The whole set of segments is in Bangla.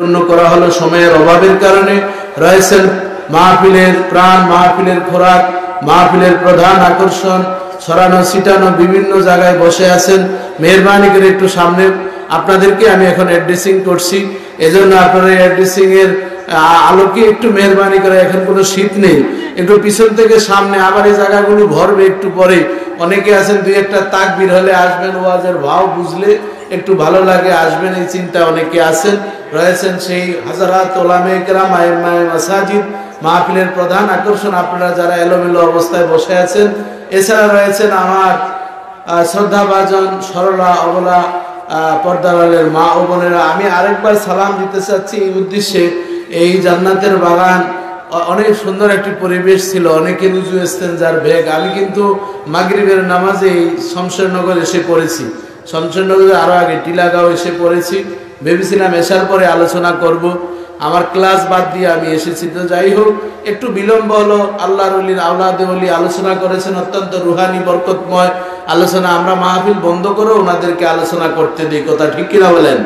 পূর্ণ করা হলো সময়ের অভাবের কারণে। রয়েছেন মাহফিলের প্রাণ, মাহফিলের খোরাক, মাহফিলের প্রধান আকর্ষণ, ছড়ানো ছিটানো বিভিন্ন জায়গায় বসে আছেন। মেহরবানি করে একটু সামনে আপনাদেরকে আমি এখন অ্যাড্রেসিং করছি, এজন্য আপনারা এই অ্যাড্রেসিং এর আলোকে একটু মেহরবানি করে, এখন কোনো শীত নেই, একটু পিছন থেকে সামনে, আবার এই জায়গাগুলো ভরবে একটু পরে। অনেকে আছেন দুই একটা তাকবীর হলে আসবেন, ওয়াজের ভাও বুঝলে একটু ভালো লাগে আসবেন, এই চিন্তা অনেকে আছেন। রয়েছেন সেই হাজারাত ওলামে কেরাম, আইম্মায়ে মাসাজিদ, মাহফিলের প্রধান আকর্ষণ আপনারা যারা এলোমেলো অবস্থায় বসে আছেন। এছাড়া রয়েছেন আমার শ্রদ্ধাভাজন সরলা অবলা পর্দারের মা ও বোনেরা। আমি আরেকবার সালাম দিতে চাচ্ছি এই উদ্দেশ্যে, এই জান্নাতের বাগান অনেক সুন্দর একটি পরিবেশ ছিল, অনেকে রুজু এস্তেঞ্জার বেগ। আমি কিন্তু মাগরিবের নামাজে এই শমশেরনগর এসে পড়েছি, শমশেরনগরে আরো আগে টিলাগাঁও এসে পড়েছি। ভেবেছিলাম এসার পরে আলোচনা করব, আমার ক্লাস বাদ দিয়ে আমি এসেছি। তো যাই হোক, একটু বিলম্ব হলো। আল্লাহর ওলির আওলাদে ওলি আলোচনা করেছেন, অত্যন্ত রুহানি বরকতময় আলোচনা। আমরা মাহফিল বন্ধ করে ওনাদেরকে আলোচনা করতে দিই, কথা ঠিক কিনা বলেন?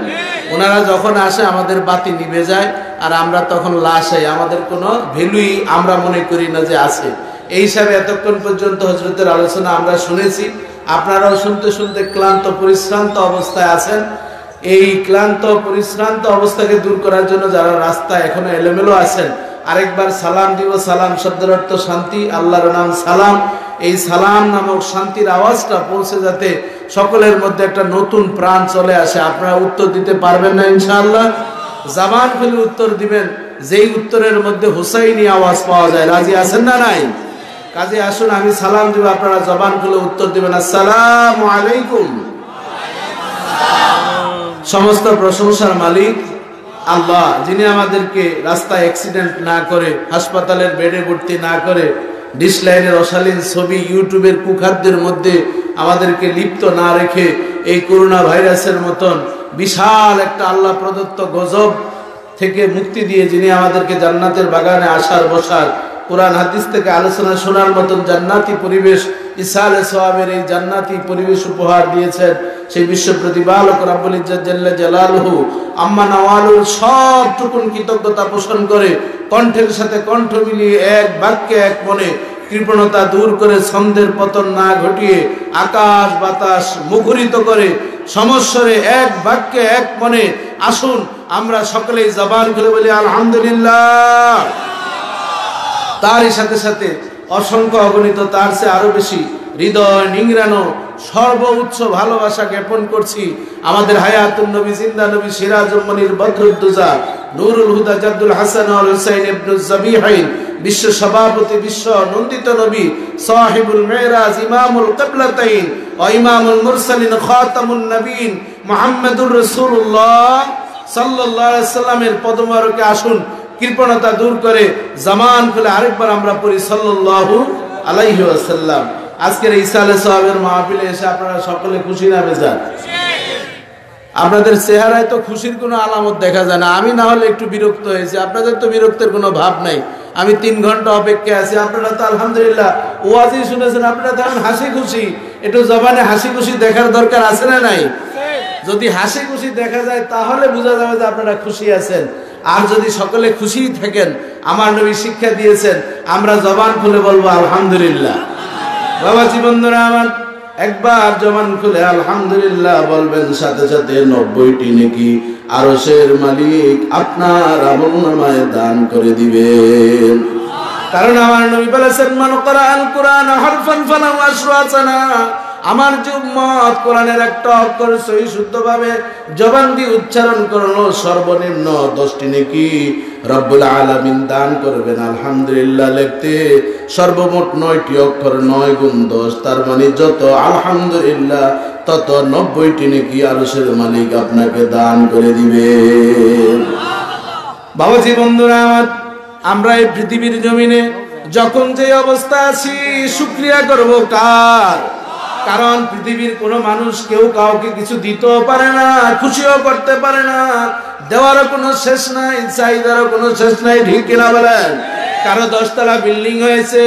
ওনারা যখন আসে আমাদের বাতি নিভে যায়, আর আমরা তখন লাশ হই, আমাদের কোনো ভ্যালুই আমরা মনে করি না যে আছে। এই হিসাবে এতক্ষণ পর্যন্ত হযরতের আলোচনা আমরা শুনেছি। আপনারাও শুনতে শুনতে ক্লান্ত পরিশ্রান্ত অবস্থায় আছেন। এই ক্লান্ত পরিশ্রান্ত অবস্থাকে দূর করার জন্য যারা রাস্তায় এখনো এলোমেলো আছেন, আরেকবার সালাম দিব। সালাম শব্দের অর্থ শান্তি, আল্লাহর নাম সালাম। এই সালাম নামক শান্তির আওয়াজটা পৌঁছে যাতে সকলের মধ্যে একটা নতুন প্রাণ চলে আসে। আপনারা উত্তর দিতে পারবেন না ইনশাআল্লাহ? জবান খুলে উত্তর দিবেন, যেই উত্তরের মধ্যে হুসাইনি আওয়াজ পাওয়া যায়। রাজি আছেন না নাই? কাজে আসুন, আমি সালাম দিব, আপনারা জবান খুলে উত্তর দিবেন। আসসালামু আলাইকুম। সমস্ত প্রশংসার মালিক আল্লাহ, যিনি আমাদেরকে রাস্তায় অ্যাক্সিডেন্ট না করে, হাসপাতালের বেডে ভর্তি না করে, ডিসলাইনের অশালীন ছবি, ইউটিউবের কুখাদ্যের মধ্যে আমাদেরকে লিপ্ত না রেখে এই করোনা ভাইরাসের মতন বিশাল একটা আল্লাহ প্রদত্ত গজব থেকে মুক্তি দিয়ে যিনি আমাদেরকে জান্নাতের বাগানে আসার বসার, কোরআন হাদিস থেকে আলোচনা শোনার মতন জান্নাতি পরিবেশ, ইসালে সওয়াবের এই জান্নাতি পরিবেশ উপহার দিয়েছেন, সেই বিশ্ব প্রতিপালক রব্বুল ইজ্জত জাল্লা জালালুহু আম্মা নওয়ালুর সবটুকুন কৃতজ্ঞতা পোষণ করে কণ্ঠের সাথে কণ্ঠ মিলিয়ে এক বাক্যে এক মনে কৃপণতা দূর করে, ছন্দের পতন না ঘটিয়ে আকাশ বাতাস মুখরিত করে সমস্বরে এক বাক্যে এক মনে আসুন আমরা সকলেই জবান খুলে বলি আলহামদুলিল্লাহ। তারই সাথে সাথে অসংখ্য অগণিত, তার চেয়ে আরো বেশি হৃদয় নিংড়ানো সর্বোচ্চ ভালোবাসা জ্ঞাপন করছি আমাদের হায়াতুন নবী, জিন্দা নবী, সিরাজুল মুনির, বদরুদ্দুজা, নুরুল হুদা, জাদ্দুল হাসান ওয়াল হুসাইন ইবনুজ যাবিহাইন, বিশ্ব সভাপতি, বিশ্ব নন্দিত নবী, সাহিবুল মেরাজ, ইমামুল কিবলাতাইন ও ইমামুল মুরসালিন, খাতামুন নবীন মুহাম্মদুর রাসূলুল্লাহ সাল্লাল্লাহু আলাইহি সাল্লামের পদমরকে আসুন কৃপণতা দূর করে জামান খুলে আরেকবার আমরা পড়ি সাল্লাল্লাহু আলাইহি ওয়াসাল্লাম। আজকের ইসালে সাহাবের মাহফিলে এসে আপনারা সকলে খুশি না বেজার? আপনাদের চেহারায় তো খুশির কোনো আলামত দেখা যায় না। আমি না হলে একটু বিরক্ত হয়েছি, আপনাদের তো বিরক্তের কোনো ভাব নাই। আমি 3 ঘন্টা অপেক্ষায় আছি, আপনারা তো আলহামদুলিল্লাহ ওয়াজই শুনেছেন, আপনারা তখন হাসি খুশি, একটু জবানে হাসি খুশি দেখার দরকার আছে না নাই? যদি হাসি খুশি দেখা যায় তাহলে বোঝা যাবে যে আপনারা খুশি আছেন। আর যদি সকলে খুশি থাকেন, আমার নবী শিক্ষা দিয়েছেন আমরা জবান খুলে বলবো আলহামদুলিল্লাহ। বাবা জীবনরা আমার, একবার জবান খুলে আলহামদুলিল্লাহ বলবেন, সাথে সাথে 90টি নেকি আরশের মালিক আপনার আমলনামায় দান করে দিবেন। কারণ আমার নবী বলেছেন মান ক্বারাআল কুরআন হারফান ফালাহু আশরু হাসানা। আমার যে উম্মত কোরআনের একটা অক্ষর সহি শুদ্ধভাবে জবান দিয়ে উচ্চারণ করলো, সর্বনিম্ন 10টি নেকি রব্বুল আলামিন দান করবেন। আলহামদুলিল্লাহ লিখতে সর্বমোট 9টি অক্ষর, 9 গুণ 10, তার মানে যত আলহামদুলিল্লাহ তত 90টি নেকি আরশের মালিক আপনাকে দান করে দিবেন। বাবাজি বন্ধুরা আমার, আমরা এই পৃথিবীর জমিনে যখন যে অবস্থা আছি শুকরিয়া করব কার? কারণ পৃথিবীর কোনো মানুষ কেউ কাউকে কিছু দিতেও পারে না, খুশিও করতে পারে না, দেওয়ারও কোনো শেষ নাই, চাহিদারও কোনো শেষ নাই, ঠিক কিনা বলেন? কারো 10 তলা বিল্ডিং হয়েছে,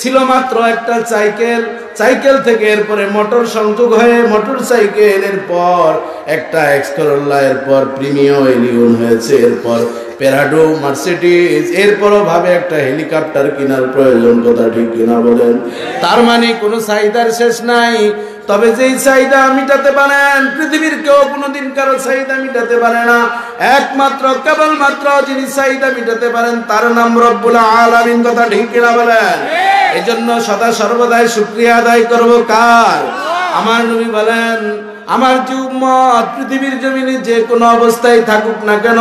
ছিল মাত্র একটা সাইকেল, সাইকেল থেকে এরপরে মোটর সংযোগ হয়ে মোটর সাইকেলের পর একটা এক্সকরোলা, এরপর প্রিমিও এলিয়ন হয়েছে, এরপর প্যারাডো, মার্সিডিজ, এরপরও ভাবে একটা হেলিকপ্টার কেনার প্রয়োজন। কথা ঠিক কিনা বলেন? তার মানে কোনো চাহিদার শেষ নাই। তবে যেই চাহিদা মিটাতে পারেন, পৃথিবীর কেউ কোনোদিন কারো চাহিদা মিটাতে পারে না। একমাত্র কেবলমাত্র যিনি চাহিদা মিটাতে পারেন তার নাম রব্বুল আলামিন। কথা ঠিক কিনা বলেন? এই জন্য সদা সর্বদাই শুকরিয়া আদায় করব কার? আমার নবী বলেন, আমার যে উম্মত পৃথিবীর জমিনে যে কোনো অবস্থায় থাকুক না কেন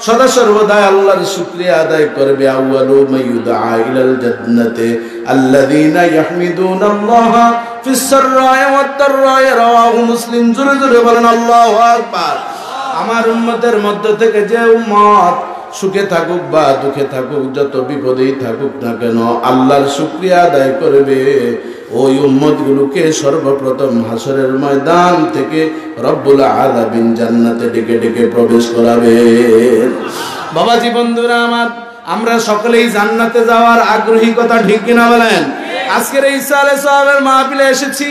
সদা সর্বদা আল্লাহর শুকরিয়া আদায় করবে। আউয়ালু মাইয়ুদআ ইলাল জান্নাতি আল্লাযীনা ইয়াহমিদুনাল্লাহা ফিস সাররা'i ওয়াদ দাররা'i। রাওয়াহু মুসলিম। জোরে জোরে বলেন আল্লাহু আকবার। আমার উম্মতের মধ্য থেকে যে উম্মত সুখে থাকুক বা দুঃখে থাকুক, যত বিপদেই থাকুক না কেন আল্লাহর শুকরিয়া আদায় করবে, ওই উম্মতগুলোকে সর্বপ্রথম হাসরের ময়দান থেকে রব্বুল আলামিন জান্নাতে ডেকে ডেকে প্রবেশ করাবেন। বাবাজি, বন্ধুরা আমার, আমরা সকলেই জান্নাতে যাওয়ার আগ্রহী। কথা ঠিক কিনা বলেন? আজকের এই ইসালে সাহাবের মাহফিলে এসেছি,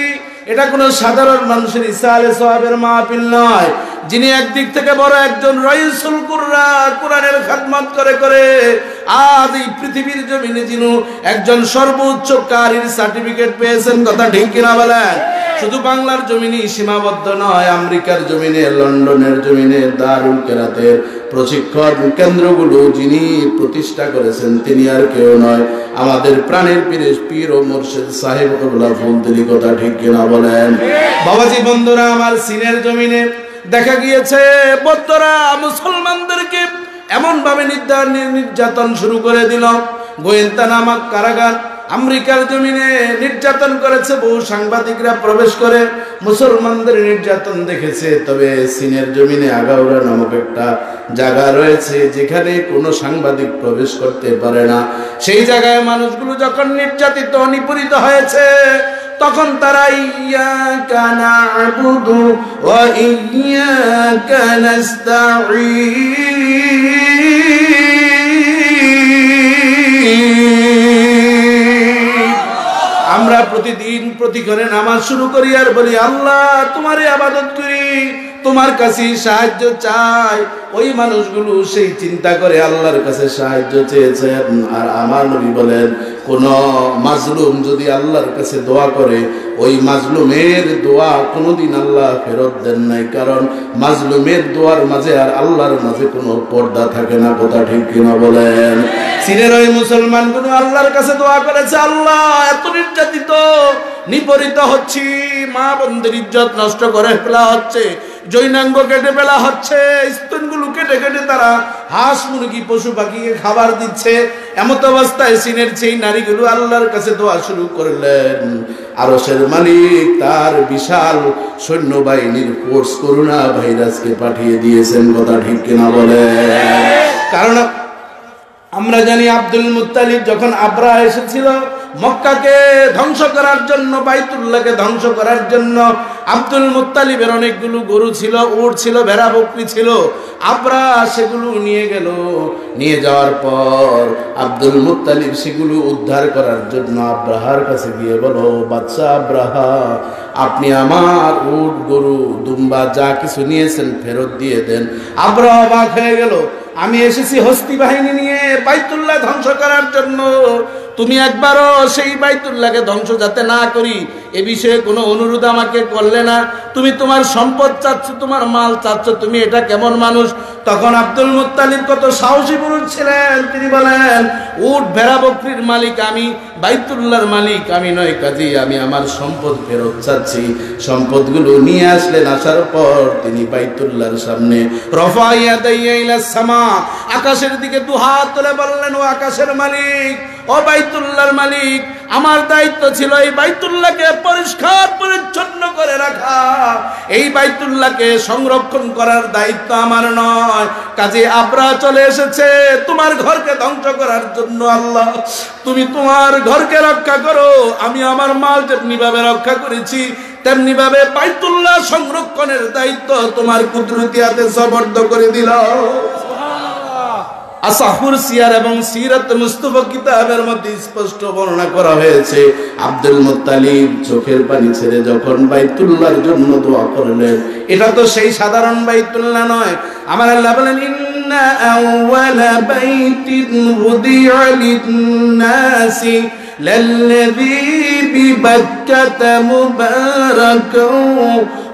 এটা কোনো সাধারণ মানুষের ইসালে সাহাবের মাহফিল নয়। যিনি একদিক থেকে বড় একজন রাইসুল কুররা, কোরআনের খেদমত করে করে আজ এই পৃথিবীর জমিনে যিনি একজন সর্বোচ্চ কারীর সার্টিফিকেট পেয়েছেন। কথা ঠিক কিনা বলেন? শুধু বাংলার জমিনে সীমাবদ্ধ নয়, আমেরিকার জমিনে, লন্ডনের জমিনে দারুল কেরাতের প্রশিক্ষণ কেন্দ্রগুলো যিনি প্রতিষ্ঠা করেছেন তিনি আর কেউ নয়, আমাদের প্রাণের পীর ও মুর্শিদ সাহেব কবলা ফুলতলি। কথা ঠিক কিনা বলেন? বাবাজি, বন্ধুরা আমার, চীনের জমিনে দেখা গিয়েছে বৌদ্ধরা মুসলমানদেরকে এমন ভাবে নির্যাতন শুরু করে দিল। গোয়েন্দা নামক কারাগার আমেরিকার জমিনে নির্যাতন করেছে। বহু সাংবাদিকরা প্রবেশ করে মুসলমানদের নির্যাতন দেখেছে। তবে চীনের জমিনে আগাউড়া নামক একটা জায়গা রয়েছে যেখানে কোনো সাংবাদিক প্রবেশ করতে পারে না। সেই জায়গায় মানুষগুলো যখন নির্যাতিত নিপীড়িত হয়েছে তখন তারা ইয়াকা না'বুদু ওয়া ইয়াকা নাস্তাঈন। আমরা প্রতিদিন প্রতিক্ষণে নামাজ শুরু করি আর বলি, আল্লাহ তোমারই ইবাদত করি, তোমার কাছে সাহায্য চাই। ওই মানুষগুলো সেই চিন্তা করে আল্লাহর কাছে সাহায্য চেয়েছেন। আর আমার নবী বলেন, কোন মাজলুম যদি আল্লাহর কাছে দোয়া করে, ওই মাজলুমের দোয়া কোনোদিন আল্লাহ ফেরত দেন নাই। কারণ মাজলুমের দোয়ার মাঝে আর আল্লাহর মাঝে কোনো পর্দা থাকে না। কথা ঠিক কিনা বলেন? চীনের ওই মুসলমানগুলো আল্লাহর কাছে দোয়া করেছে, আল্লাহ এত নির্যাতিত নিপীড়িত হচ্ছি, মা বোনদের ইজ্জত নষ্ট করে ফেলা হচ্ছে, যৌনাঙ্গ কেটে ফেলা হচ্ছে, স্তনগুলো কেটে কেটে তারা হাঁস মুরগি পশু পাখিকে খাবার দিচ্ছে। এমত অবস্থায় চীনের সেই নারীগুলো আল্লাহর কাছে দোয়া শুরু করলেন। আরশের মালিক তার বিশাল সৈন্যবাহিনীর ফোর্স করোনা ভাইরাসকে পাঠিয়ে দিয়েছেন। কথা ঠিক কিনা বলে? কারণ আমরা জানি আব্দুল মুত্তালিব যখন আবরা এসেছিল মক্কাকে ধ্বংস করার জন্য, বাইতুল্লাহকে ধ্বংস করার জন্য, আব্দুল মুত্তালিবের অনেকগুলো গরু ছিল, উট ছিল, ভেড়া বকরি ছিল। আবরা সেগুলো নিয়ে গেল। নিয়ে যাওয়ার পর আব্দুল মুত্তালিব সেগুলো উদ্ধার করার জন্য আব্রাহার কাছে গিয়ে বলো, বাদশা আব্রাহা, আপনি আমার উট, গরু, দুম্বা যা কিছু নিয়েছেন ফেরত দিয়ে দেন। আব্রাহা অবাক হয়ে গেল, আমি এসেছি হস্তি বাহিনী নিয়ে বাইতুল্লাহ ধ্বংস করার জন্য, তুমি একবারও সেই বাইতুল্লাহকে ধ্বংস যাতে না করি এ বিষয়ে কোনো অনুরোধ আমাকে করলে না। তুমি তোমার সম্পদ চাচ্ছ, তোমার মাল চাচ্ছ, তুমি এটা কেমন মানুষ? তখন আব্দুল মুত্তালিব কত সাহসী পুরুষ ছিলেন, তিনি বলেন, উট ভেড়া বকরির মালিক আমি, বাইতুল্লাহর মালিক আমি নয়, কাজী আমি আমার সম্পদ ফেরত চাচ্ছি। সম্পদগুলো নিয়ে আসলেন। আসার পর তিনি বাইতুল্লাহর সামনে রফা ইয়াদাইয়া ইলাস সামা, আকাশের দিকে দুহাত তুলে বললেন, ও আকাশের মালিক, ও বাইতুল্লাহর মালিক, আমার দায়িত্ব ছিল এই বাইতুল্লাহকে পরিষ্কার পরিচ্ছন্ন করে রাখা, এই বাইতুল্লাহকে সংরক্ষণ করার দায়িত্ব আমার নয়। কাজে আবরাহ চলে এসেছে তোমার ঘরকে ধ্বংস করার জন্য। আল্লাহ তুমি তোমার ঘরকে রক্ষা করো, আমি আমার মাল যেমনি ভাবে রক্ষা করেছি তেমনি ভাবে বাইতুল্লাহ সংরক্ষণের দায়িত্ব তোমার কুদরতি হাতে সুপর্দ করে দিল। আসাহুর সিয়ার এবং সিরাত মুস্তাফা কিতাবের মধ্যে স্পষ্ট বর্ণনা করা হয়েছে আব্দুল মুত্তালিব চোখের পানি ছেড়ে যখন বাইতুল্লাহর জন্য দোয়া করলেন, এটা তো সেই সাধারণ বাইতুল্লাহ নয়। আমার আল্লাহ বলেন ইন্না আউওয়ালা বাইতিন উদিআ লিন-নাসি লাল্লাযী বিবাক্কাতা মুবারাকাও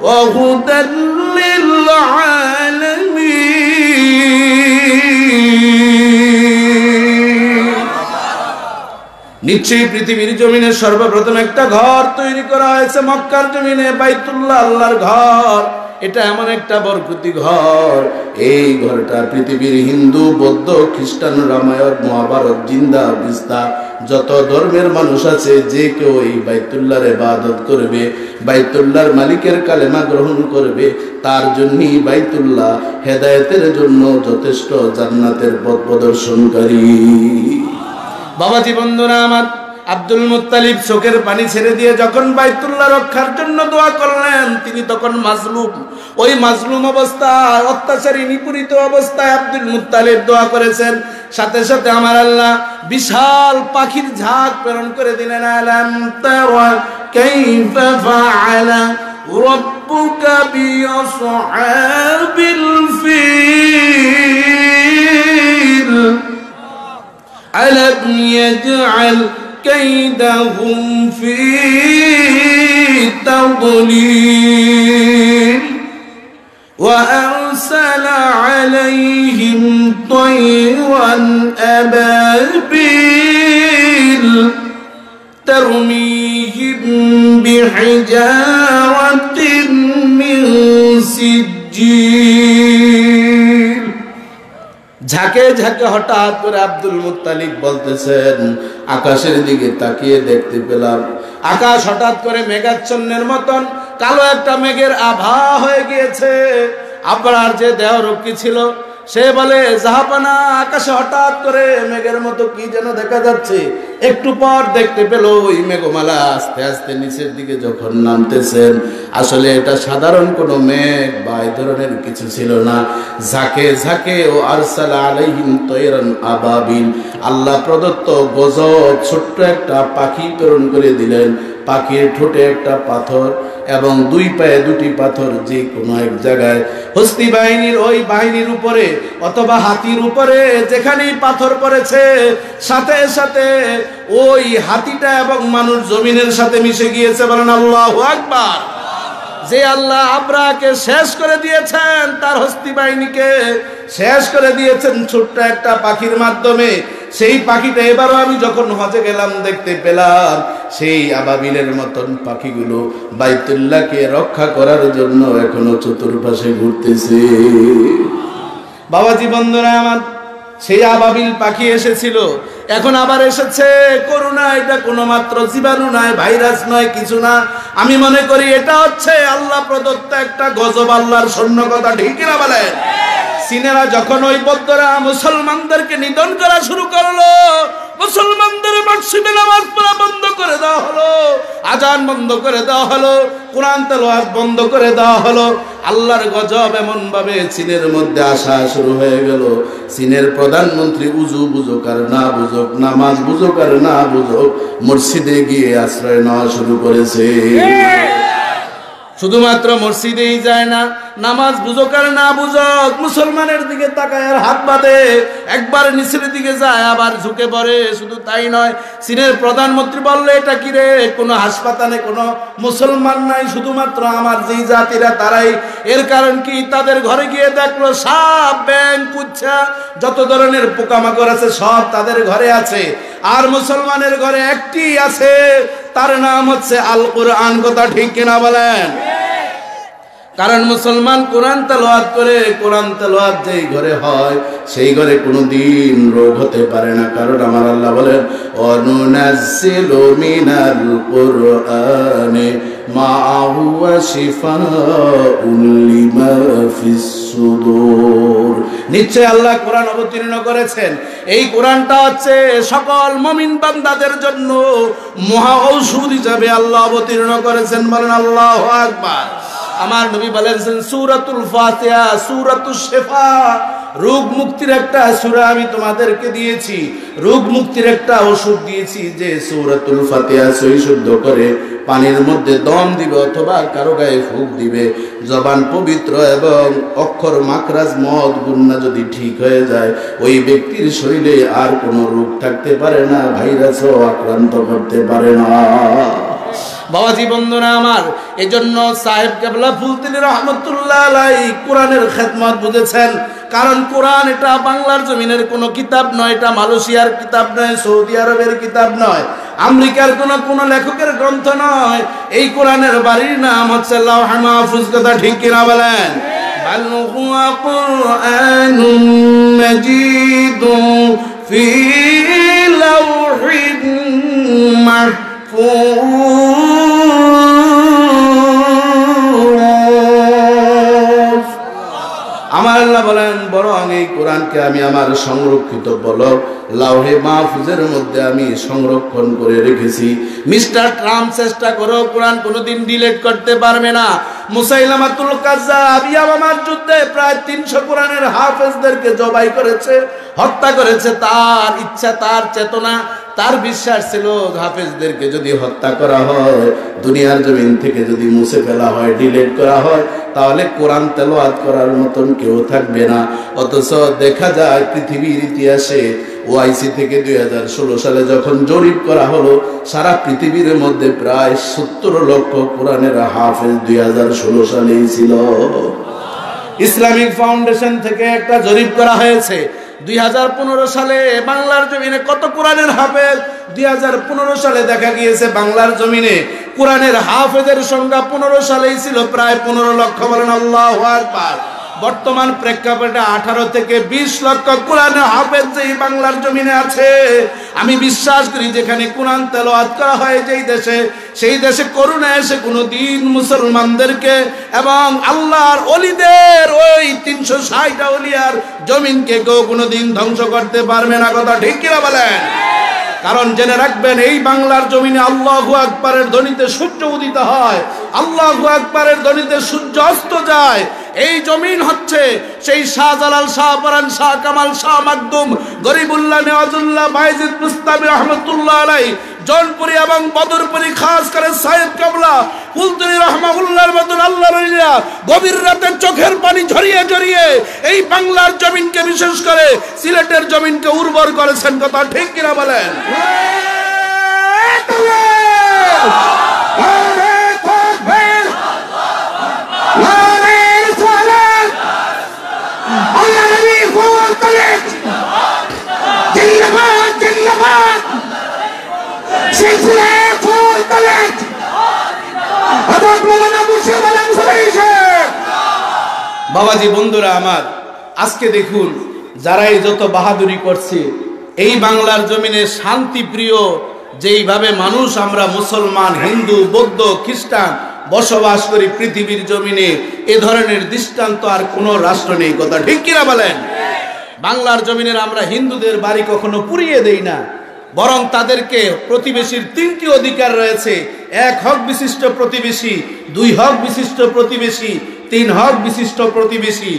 ওয়া হুদাল লিল-আলামিন। নিশ্চয়ই পৃথিবীর জমিনে সর্বপ্রথম একটা ঘর তৈরি করা হয়েছে মক্কার জমিনে, বাইতুল্লাহ, আল্লাহর ঘর। এটা এমন একটা বরকতি ঘর, এই ঘরটা পৃথিবীর হিন্দু, বৌদ্ধ, খ্রিস্টান, রামায়ণ, মহাভারত, জিন্দা বিস্তা যত ধর্মের মানুষ আছে, যে কেউ এই বাইতুল্লাহর ইবাদত করবে, বাইতুল্লাহর মালিকের কালেমা গ্রহণ করবে, তার জন্যই বাইতুল্লাহ হেদায়েতের জন্য যথেষ্ট, জান্নাতের পথ প্রদর্শনকারী। বাবাজি বন্ধুরা আমার, আব্দুল মুত্তালিব চোখের পানি ছেড়ে দিয়ে যখন বাইতুল্লাহ রক্ষার জন্য দোয়া করলেন, তিনি তখন মাজলুম। ওই মাজলুম অবস্থায়, অত্যাচারী নিপীড়িত অবস্থায় আব্দুল মুত্তালিব দোয়া করেছেন। সাথে সাথে আমার আল্লাহ বিশাল পাখির ঝাঁক প্রেরণ করে দিলেন। আলাম তারা কাইফা ফাআলা রাব্বুকা বিআসহাবিল ফিল আলাম ইয়াজআল কাইদাহুম ফি তাদলিল ওয়া আরসালা আলাইহিম তায়রান আবাবিল তারমিহিম বিহিজারাতিন মিন সিজ্জিল। ঝাঁকে ঝাঁকে হঠাৎ করে আব্দুল মুত্তালিব বলতেছেন, আকাশের দিকে তাকিয়ে দেখতে পেলাম আকাশ হঠাৎ করে মেঘাচ্ছন্নের মতন কালো একটা মেঘের আভা হয়ে গিয়েছে। আপনার যে দেহরক্ষী ছিল সে বলে, জাহাপানা, আকাশে হঠাৎ করে মেঘের মতো কি যেন দেখা যাচ্ছে। একটু পর দেখতে পেল ওই মেঘমালা আস্তে আস্তে নিচের দিকে যখন নামতেছেন, আসলে এটা সাধারণ কোনো মেঘ বা এই ধরনের কিছু ছিল না। ঝাঁকে ঝাঁকে ও আরসালা আলাইহিম তায়রান আবাবিল, আল্লাহ প্রদত্ত গজব ছোট্ট একটা পাখি প্রেরণ করে দিলেন। পাখির ঠোঁটে একটা পাথর এবং দুই পায়ে দুটি পাথর, যে কোনো এক জায়গায় হস্তি বাহিনীর ওই বাহিনীর উপরে অথবা হাতির উপরে যেখানেই পাথর পড়েছে, সাথে সাথে ওই হাতিটা এবং মানুষ জমিনের সাথে মিশে গিয়েছে। বলেন আল্লাহু আকবার। যে আল্লাহ আব্রাহাকে শেষ করে দিয়েছেন, তার হস্তি বাহিনীকে শেষ করে দিয়েছেন ছোট্ট একটা পাখির মাধ্যমে, সেই পাখিটা এবারও আমি যখন হজে গেলাম দেখতে পেলাম সেই আবাবিলের মতন পাখিগুলো বাইতুল্লাহকে রক্ষা করার জন্য এখনো চতুর্পাশে ঘুরতেছে। বাবাজি বন্ধুরা আমার, সেই আবাবিল পাখি এসেছিল, এখন আবার এসেছে করোনা। এটা কোনো মাত্র জীবাণু নয়, ভাইরাস নয়, কিছু না। আমি মনে করি এটা হচ্ছে আল্লাহ প্রদত্ত একটা গজব, আল্লাহর সৈন্য। কথা ঠিক না বলেন? চীনেরা যখন ওই বৌদ্ধরা মুসলমানদেরকে নিধন করা শুরু করলো, মুসলমানদের মসজিদে নামাজ পড়া বন্ধ করে দেওয়া হলো, আজান বন্ধ করে দেওয়া হলো, কোরআন তেলাওয়াত বন্ধ করে দেওয়া হলো। আল্লাহর গজব এমন ভাবে চীনের মধ্যে আসা শুরু হয়ে গেল। চীনের প্রধানমন্ত্রী উজু বুঝুক আর না বুঝুক, নামাজ বুঝুক আর না বুঝুক, মসজিদে গিয়ে আশ্রয় নেওয়া শুরু করেছে। শুধুমাত্র মসজিদেই যায় না, নামাজ বুঝুক আর না বুঝুক, মুসলমানের দিকে তাকায় আর হাত বাঁধে, একবার নিচের দিকে যায় আবার ঝুঁকে পড়ে। শুধু তাই নয়, চীনের প্রধানমন্ত্রী বললে, এটা কি রে, কোনো হাসপাতালে কোনো মুসলমান নাই, শুধুমাত্র আমার যেই জাতিরা তারাই। এর কারণ কি, তাদের ঘরে গিয়ে দেখলো সাপ, ব্যাঙ, কুচ্ছা, যত ধরনের পোকামাকড় আছে সব তাদের ঘরে আছে, আর মুসলমানের ঘরে একটি আছে, তার নাম হচ্ছে আল কোরআন। কথা ঠিক কিনা বলেন? কারণ মুসলমান কোরআন তেলাওয়াত করে, কোরআন তেলাওয়াত যেই ঘরে হয় সেই ঘরে কোনোদিন রোগ হতে পারে না। কারণ আমার আল্লাহ বলেন, অনুনাজ্জিলু মিনাল কুরআনি মা হুয়া শিফাউন লিমা ফিস সুদূর। নিশ্চয় আল্লাহ কোরআন অবতীর্ণ করেছেন, এই কোরআনটা হচ্ছে সকল মুমিন বান্দাদের জন্য মহা ঔষধ হিসাবে আল্লাহ অবতীর্ণ করেছেন। বলেন আল্লাহু আকবার। আমার নবী বলেছেন, সূরাতুল ফাতিহা সূরাতুশ শিফা, রোগ মুক্তির একটা সূরা আমি তোমাদেরকে দিয়েছি, রোগ মুক্তির একটা ওষুধ দিয়েছি যে সূরাতুল ফাতিহা সহি শুদ্ধ করে পানির মধ্যে দম দিবে অথবা কারো গায়ে ফুঁক দিবে, জবান পবিত্র এবং অক্ষর মাখরাজ মদ গুন্না যদি ঠিক হয়ে যায় ওই ব্যক্তির শরীরে আর কোনো রোগ থাকতে পারে না, ভাইরাসও আক্রান্ত করতে পারে না। বাবাজি বন্ধুরা আমার, এজন্য সাহেব কেবলা ফুলতলি রহমতুল্লাহ আলাইহি কোরআনের খেদমত বুঝেছেন। কারণ কোরআন এটা বাংলার জমিনের কোনো কিতাব নয়, এটা মালয়েশিয়ার কিতাব নয়, সৌদি আরবের কিতাব নয়, আমেরিকার কোন লেখকের গ্রন্থ নয়। এই কোরআনের বাড়ির নাম হচ্ছে লাওহে মাহফুজ। কথা ঠিক কিনা বলেন? বাল হুয়া কুরআনুম মাজিদুন ফি লাওহিন মাহফুজ। আমার আল্লাহ বলেন বরং এই কোরআনকে আমি আমার সংরক্ষিত বলক লাওহে মাহফুজের মধ্যে আমি সংরক্ষণ করে রেখেছি। মিস্টার ট্রাম্প চেষ্টা করো, কোরআন কোনোদিন ডিলিট করতে পারবে না। মুসাইলামাতুল কাজ্জাব ইয়ামামার যুদ্ধে প্রায় 300 কোরআনের হাফেজদেরকে জবাই করেছে, হত্যা করেছে। তার ইচ্ছা, তার চেতনা, তার বিশ্বাস ছিল হাফেজদেরকে যদি হত্যা করা হয়, দুনিয়ার জমিন থেকে যদি মুছে ফেলা হয়, ডিলিট করা হয়, তাহলে কোরআন তেলাওয়াত করার মতন কেউ থাকবে না। অথচ দেখা যায় পৃথিবীর ইতিহাসে ওআইসি থেকে 2016 সালে যখন জরিপ করা হলো, সারা পৃথিবীর মধ্যে প্রায় 70 লক্ষ কোরআনের হাফেজ 2016 সালেই ছিল। ইসলামিক ফাউন্ডেশন থেকে একটা জরিপ করা হয়েছে 2015 সালে বাংলার জমিনে কত কোরআনের হাফেজ। 2015 সালে দেখা গিয়েছে বাংলার জমিনে কোরআনের হাফেজের সংখ্যা 15 সালেই ছিল প্রায় 15 লক্ষ। বলেন আল্লাহু আকবার। বর্তমান প্রেক্ষাপটে 18 থেকে 20 লক্ষ কোরআনের হাফেজ যেই বাংলার জমিনে আছে। আমি বিশ্বাস করি যেখানে কোরআন তেলাওয়াত করা হয় যেই দেশে, সেই দেশে করুণা এসে কোনোদিন মুসলমানদেরকে এবং আল্লাহর ওলিদের ওই 360 আউলিয়ার জমিনকে কেউ কোনোদিন ধ্বংস করতে পারবে না। কথা ঠিক কিনা বলেন? কারণ জেনে রাখবেন এই বাংলার জমিনে আল্লাহু আকবারের ধ্বনিতে সূর্য উদিত হয়, আল্লাহু আকবারের ধ্বনিতে সূর্য অস্ত যায়। এই জমিন হচ্ছে সেই শাহজালাল, শাহপরান, শাহ কামাল, শাহ মাকদুম, গরিবুল্লাহ, নেওয়াজুল্লাহ, বাইজিদ মুস্তাবি রহমতুল্লাহ আলাইহি, জৌনপুরি এবং বদরপুরি, খাস করে সাইয়েদ কাবলা, ফুলতলি রহমাহুল্লাহর মতন আল্লাহর ওলিরা গভীর রাতে চোখের পানি ঝরিয়ে ঝরিয়ে এই বাংলার জমিনকে, বিশেষ করে সিলেটের জমিনকে উর্বর করেছেন। কথা ঠিক কিনা বলেন? বাবাজি বন্ধুরা আমার, আজকে দেখুন যারা এই যত বাহাদুরি করছে এই বাংলার জমিনে শান্তি প্রিয় যেইভাবে মানুষ আমরা মুসলমান, হিন্দু, বৌদ্ধ, খ্রিস্টান বসবাস করি পৃথিবীর জমিনে, এ ধরনের দৃষ্টান্ত আর কোনো রাষ্ট্র নেই। কথা ঠিক কিনা বলেন? বাংলার জমিনের আমরা হিন্দুদের বাড়ি কখনো পুড়িয়ে দেই না, বরং তাদেরকে প্রতিবেশীর 3টি অধিকার রয়েছে। 1 হক বিশিষ্ট প্রতিবেশী, 2 হক বিশিষ্ট প্রতিবেশী, 3 হক বিশিষ্ট প্রতিবেশী।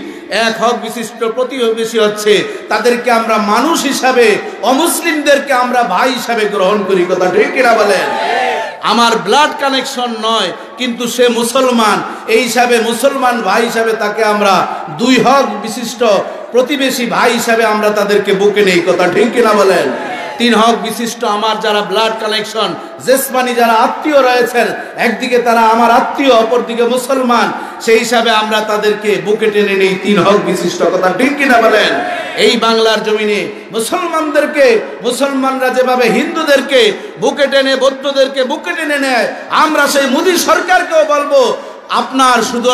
1 হক বিশিষ্ট প্রতিবেশী হচ্ছে তাদেরকে আমরা মানুষ হিসাবে, অমুসলিমদেরকে আমরা ভাই হিসাবে গ্রহণ করি। কথা ঠিক কিনা বলেন? আমার ব্লাড কানেকশন নয়, কিন্তু সে মুসলমান, এই হিসাবে মুসলমান ভাই হিসাবে তাকে আমরা 2 হক বিশিষ্ট প্রতিবেশী ভাই হিসাবে আমরা তাদেরকে বুকে নেই। কথা ঠিক কিনা বলেন? 3 হক বিশিষ্ট আমার যারা ব্লাড কানেকশন, জেসমানি যারা আত্মীয় রয়েছেন, একদিকে তারা আমার আত্মীয়, অপরদিকে মুসলমান, সেই হিসাবে আমরা তাদেরকে বুকে টেনে নেই। 3 হক বিশিষ্ট। কথা ঠিক কিনা বলেন? এই বাংলার জমিনে মুসলমানদেরকে, মুসলমানরা যেভাবে হিন্দুদেরকে বুকে টেনে, বৌদ্ধদেরকে বুকে টেনে নেয়, আমরা সেই মোদী সরকারকেও বলবো আপনার শুধু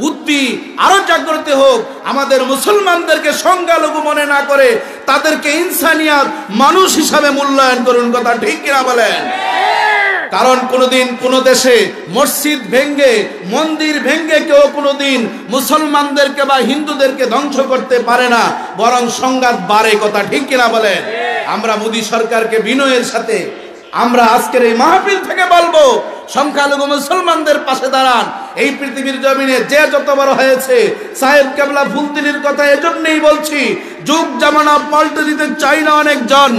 বুদ্ধি আরো জাগ্রত হোক, আমাদের মুসলমানদেরকে সংখ্যালঘু মনে না করে তাদেরকে ইনসানিয়াত, মানুষ হিসাবে মূল্যায়ন করুন। কথা ঠিক কিনা বলেন? কারণ কোনোদিন কোনো দেশে মসজিদ ভেঙ্গে, মন্দির ভেঙ্গে কেউ কোনোদিন মুসলমানদেরকে বা হিন্দুদেরকে ধ্বংস করতে পারে না, বরং সংঘাত বাড়ে। কথা ঠিক কিনা বলেন? আমরা মোদী সরকারকে বিনয়ের সাথে আমরা আজকের এই মাহফিল থেকে বলবো, সংখ্যালঘু মুসলমানদের পাশে দাঁড়ান। এই পৃথিবীর জমিনে যে যত বড় হয়েছে, সাহেব কেবলা ফুলতিনির কথা এজন্যই বলছি, যুগ জামানা পাল্টে দিতে চাই না অনেকজন,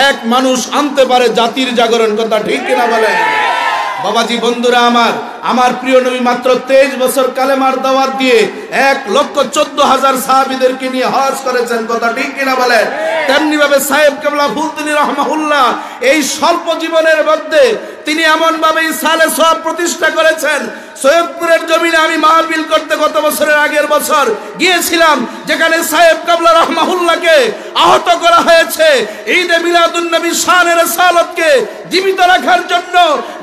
এক মানুষ আনতে পারে জাতির জাগরণ। কথা ঠিক কিনা বলেন? বাবাজি বন্ধুরা আমার প্রিয় নবী মাত্র 23 বছর কালেমার দাওয়াত দিয়ে 1,14,000 সাহাবীদেরকে নিয়ে হজ করেছেন। কথা ঠিক কিনা বলেন? তেমনি ভাবে সাহেব কেবলা ফুলতুনি রাহমাহুল্লাহ এই স্বল্প জীবনের মধ্যে তিনি এমন ভাবে ইসালে সওয়াব প্রতিষ্ঠা করেছেন। সৈয়দপুরের জমিনে আমি মাহফিল করতে গত বছরের আগের বছর গিয়েছিলাম, যেখানে সাহেব কেবলা রাহমাহুল্লাহকে আহত করা হয়েছে। ঈদে মিলাদুন নবী শানে রাসালাতকে জীবিত রাখার জন্য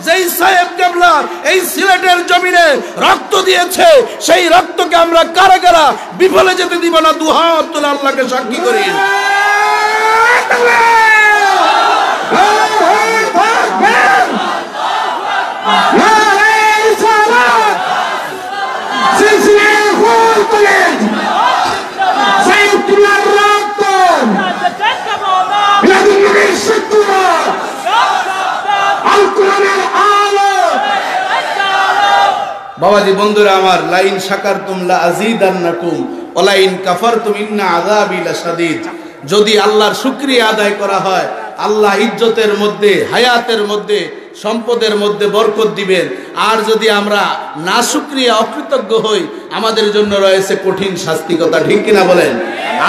যেই সাহেব কেবলা এই সিলেটের জমিনে রক্ত দিয়েছে, সেই রক্তকে আমরা কারা কারা বিফলে যেতে দিব না? দুহাত তুলে আল্লাহকে সাক্ষী করি। বাবাজি বন্ধুরা আমার, লাইন শাকারতুম লা আযীদান্নাকুম ওয়া লাইন কাফারতুম ইন্না আযাবি লাশাদীদ। যদি আল্লাহর শুকরিয়া আদায় করা হয়, আল্লাহ ইজ্জতের মধ্যে, হায়াতের মধ্যে, সম্পদের মধ্যে বরকত দিবেন। আর যদি আমরা না শুকরিয়া, অকৃতজ্ঞ হই, আমাদের জন্য রয়েছে কঠিন শাস্তি। কথা ঠিক কিনা বলেন?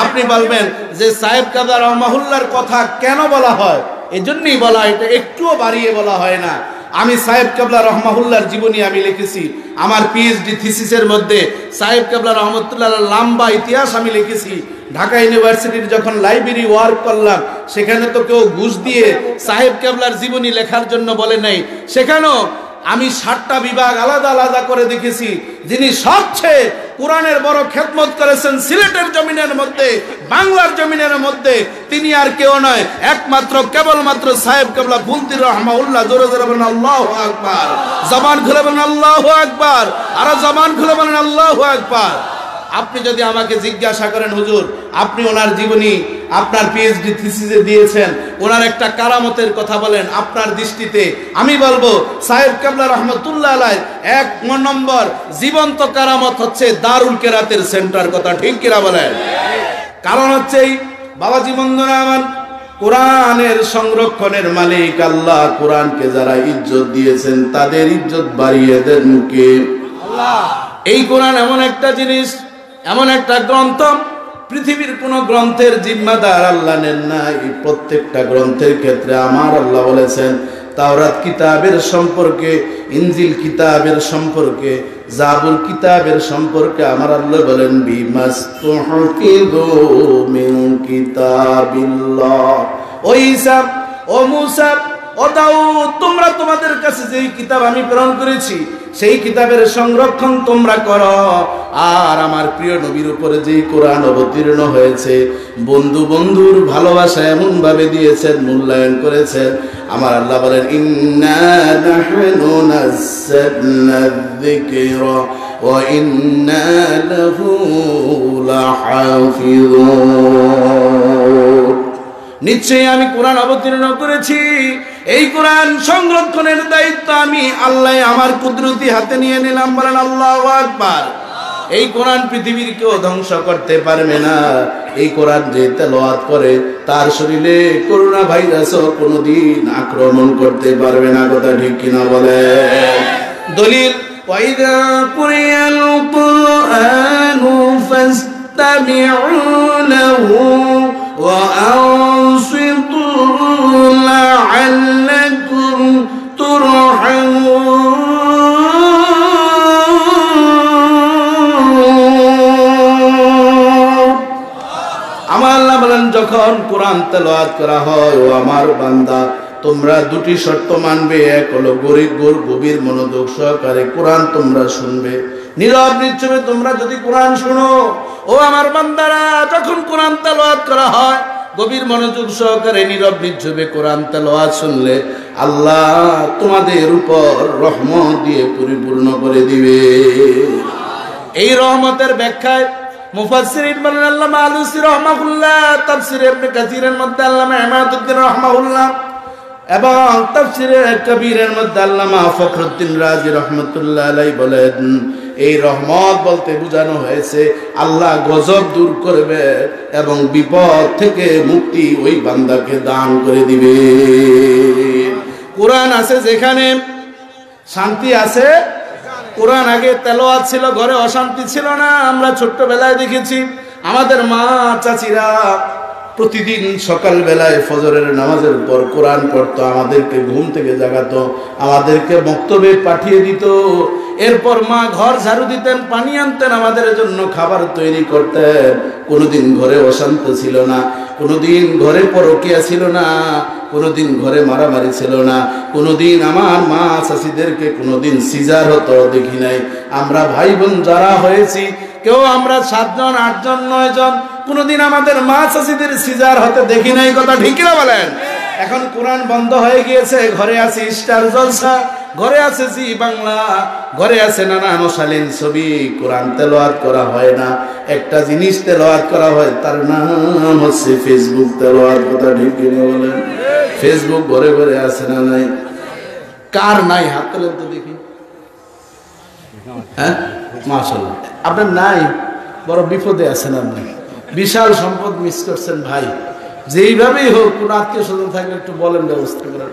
আপনি বলবেন যে সাহেব কাদা রহমাহুল্লাহর কথা কেন বলা হয়? এজন্যই বলা, এটা একটুও বাড়িয়ে বলা হয় না। আমি সাহেব কেবলা রহমাহুল্লাহর জীবনী আমি লিখেছি আমার পিএইচডি থিসিসের মধ্যে। সাহেব কেবলা রহমতুল্লাহ লম্বা ইতিহাস আমি লিখেছি। ঢাকা ইউনিভার্সিটির যখন লাইব্রেরি ওয়ার্ক করলাম, সেখানে তো কেউ ঘুষ দিয়ে সাহেব কেবলার জীবনী লেখার জন্য বলে নাই। সেখানেও আমি 7টা বিভাগ আলাদা আলাদা করে দেখেছি। যিনি সবচেয়ে কোরআনের বড় খেদমত করেছেন সিলেটের জমিনের মধ্যে, বাংলার জমিনের মধ্যে, তিনি আর কেউ নয়, একমাত্র কেবলমাত্র সাহেব কেবলা ফুলতুনি রাহমাহুল্লাহ। জোরে জোরে বলেন আল্লাহু আকবার। জবান খুলে বলেন আল্লাহু আকবার। আর জবান খুলে বলেন আল্লাহু আকবার। আপনি যদি আমাকে জিজ্ঞাসা করেন, হুজুর আপনি ওনার জীবনী আপনার পিএইচডি থিসিসে দিয়েছেন, ওনার একটা কারামতের কথা বলেন আপনার দৃষ্টিতে, আমি বলবো সাহেব কেবলা রহমতুল্লাহ আলাইহি 1 নম্বর জীবন্ত কারামত হচ্ছে দারুল কেরাতের সেন্টার। কথা ঠিক কিনা বলেন? কারণ হচ্ছে এই বাবাজি বন্ধুরা আমার, কোরআনের সংরক্ষণের মালিক আল্লাহ। কোরআনকে যারা ইজ্জত দিয়েছেন, তাদের ইজ্জত বাড়িয়ে দেন কে? আল্লাহ। এই কোরআন এমন একটা জিনিস, এমন একটা গ্রন্থ, পৃথিবীর কোন গ্রন্থের জিম্মাদার আল্লাহ নেন না। এই প্রত্যেকটা গ্রন্থের ক্ষেত্রে আমার আল্লাহ বলেছেন, তাওরাত কিতাবের সম্পর্কে, ইনজিল কিতাবের সম্পর্কে, জাবুর কিতাবের সম্পর্কে আমার আল্লাহ বলেন, বিমাস্তুহফিযু মিন কিতাবিল্লাহ। ও ঈসা, ও মুসা, ও দাউদ, তোমরা তোমাদের কাছে যেই কিতাব আমি প্রেরণ করেছি, সেই কিতাবের সংরক্ষণ তোমরা করো। আর আমার প্রিয় নবীর উপরে যেই কোরআন অবতীর্ণ হয়েছে, বন্ধু বন্ধুর ভালোবাসা এমন ভাবে দিয়েছেন, মূল্যায়ন করেছেন। আমার আল্লাহ বলেন, ইন্না নাহনু নাযালনা যিকরা ওয়া ইন্না লাহু লাহাফিযুন। নিশ্চয়ই আমি কোরআন অবতীর্ণ করেছি, এই কোরআন সংরক্ষণের দায়িত্ব আমি আল্লাহ আমার কুদরতি হাতে নিয়ে নিলাম। বলেন আল্লাহু আকবার। এই কোরআন পৃথিবীর কেউ ধ্বংস করতে পারবে না। এই কোরআন যে তেলাওয়াত করে, তার শরীরে করোনা ভাইরাসও কোনোদিন আক্রমণ করতে পারবে না। কথা ঠিক কিনা বলেন? দলিল, ওয়াইদা কুরিয়াল কুরআনু ফাসতামিউ লাহু ওয়া আনসিতু লাআল্লাকুম তুরহামুন। আমার আল্লাহ বলেন, যখন কোরআন তেলাওয়াত করা হয়, ও আমার বান্দা, তোমরা দুটি শর্ত মানবে। এক হলো গভীর মনোযোগ সহকারে কোরআন তোমরা শুনবে। নীরব নিশ্চবে তোমরা যদি কোরআন শুনো, ও আমার বান্দারা, যখন কোরআন তেলাওয়াত করা হয়, গভীর মনোযোগ সহকারে নীরব নিশ্চবে কোরআন তেলাওয়াত শুনলে, আল্লাহ তোমাদের উপর রহমত দিয়ে পরিপূর্ণ করে দিবে। এই রহমতের ব্যাখ্যায় মুফাসসিরিন বলেন, আল্লামা আলুসি রাহমাহুল্লাহ তাফসীর ইবনে কাসিরের মধ্যে, আল্লামা ইমাদউদ্দিন রাহমাহুল্লাহ এবং তাফসীরে কবীরের মধ্যে আল্লামা ফখরুদ্দিন রাজি রহমাতুল্লাহ আলাইহি বলেন, এই রহমত বলতে বোঝানো হয়েছে আল্লাহ গজব দূর করবে এবং বিপদ থেকে মুক্তি ওই বান্দাকে দান করে দিবে। কোরআন আছে যেখানে শান্তি আছে। কোরআন আগে তেলাওয়াত ছিল, ঘরে অশান্তি ছিল না। আমরা ছোট্টবেলায় দেখেছি আমাদের মা চাচিরা প্রতিদিন সকাল বেলায় ফজরের নামাজের পর কোরআন পড়তো, আমাদেরকে ঘুম থেকে জাগাতো, আমাদেরকে বক্তব্যে পাঠিয়ে দিত। এরপর মা ঘর ঝাড়ু দিতেন, পানি আনতেন, আমাদের জন্য খাবার তৈরি করতেন। কোনোদিন ঘরে অশান্তি ছিল না, কোনোদিন ঘরে পরকীয়া ছিল না, কোনোদিন ঘরে মারামারি ছিল না, কোনোদিন আমার মা চাচিদেরকে কোনোদিন সিজার হতো দেখি নাই। আমরা ভাই বোন যারা হয়েছি কেউ আমরা 7 জন 8 জন 9 জন, কোনোদিন আমাদের মা চাচিদের সিজার হতে দেখি নাই। কথা ঠিক না বলেন? এখন কোরআন বন্ধ হয়ে গিয়েছে, ঘরে আছে স্টার জলসা, ঘরে আছে জি বাংলা, ঘরে আছে নানান অশালীন ছবি, কোরআন তেলাওয়াত করা হয় না। একটা জিনিস তেলাওয়াত করা হয়, তার নাম হচ্ছে ফেসবুক তেলাওয়াত। কথা ঠিক না বলেন? ফেসবুক ঘরে ঘরে আছে না নাই? কার নাই হাত তোলেন তো দেখি। হ্যাঁ, মাশাআল্লাহ। আপনার নাই, বড় বিপদে আছেন আপনি, বিশাল সম্পদ মিস করছেন ভাই। যেইভাবেই হোক কোন আত্মীয় স্বজন থাকলে একটু বলেন ব্যবস্থা করার।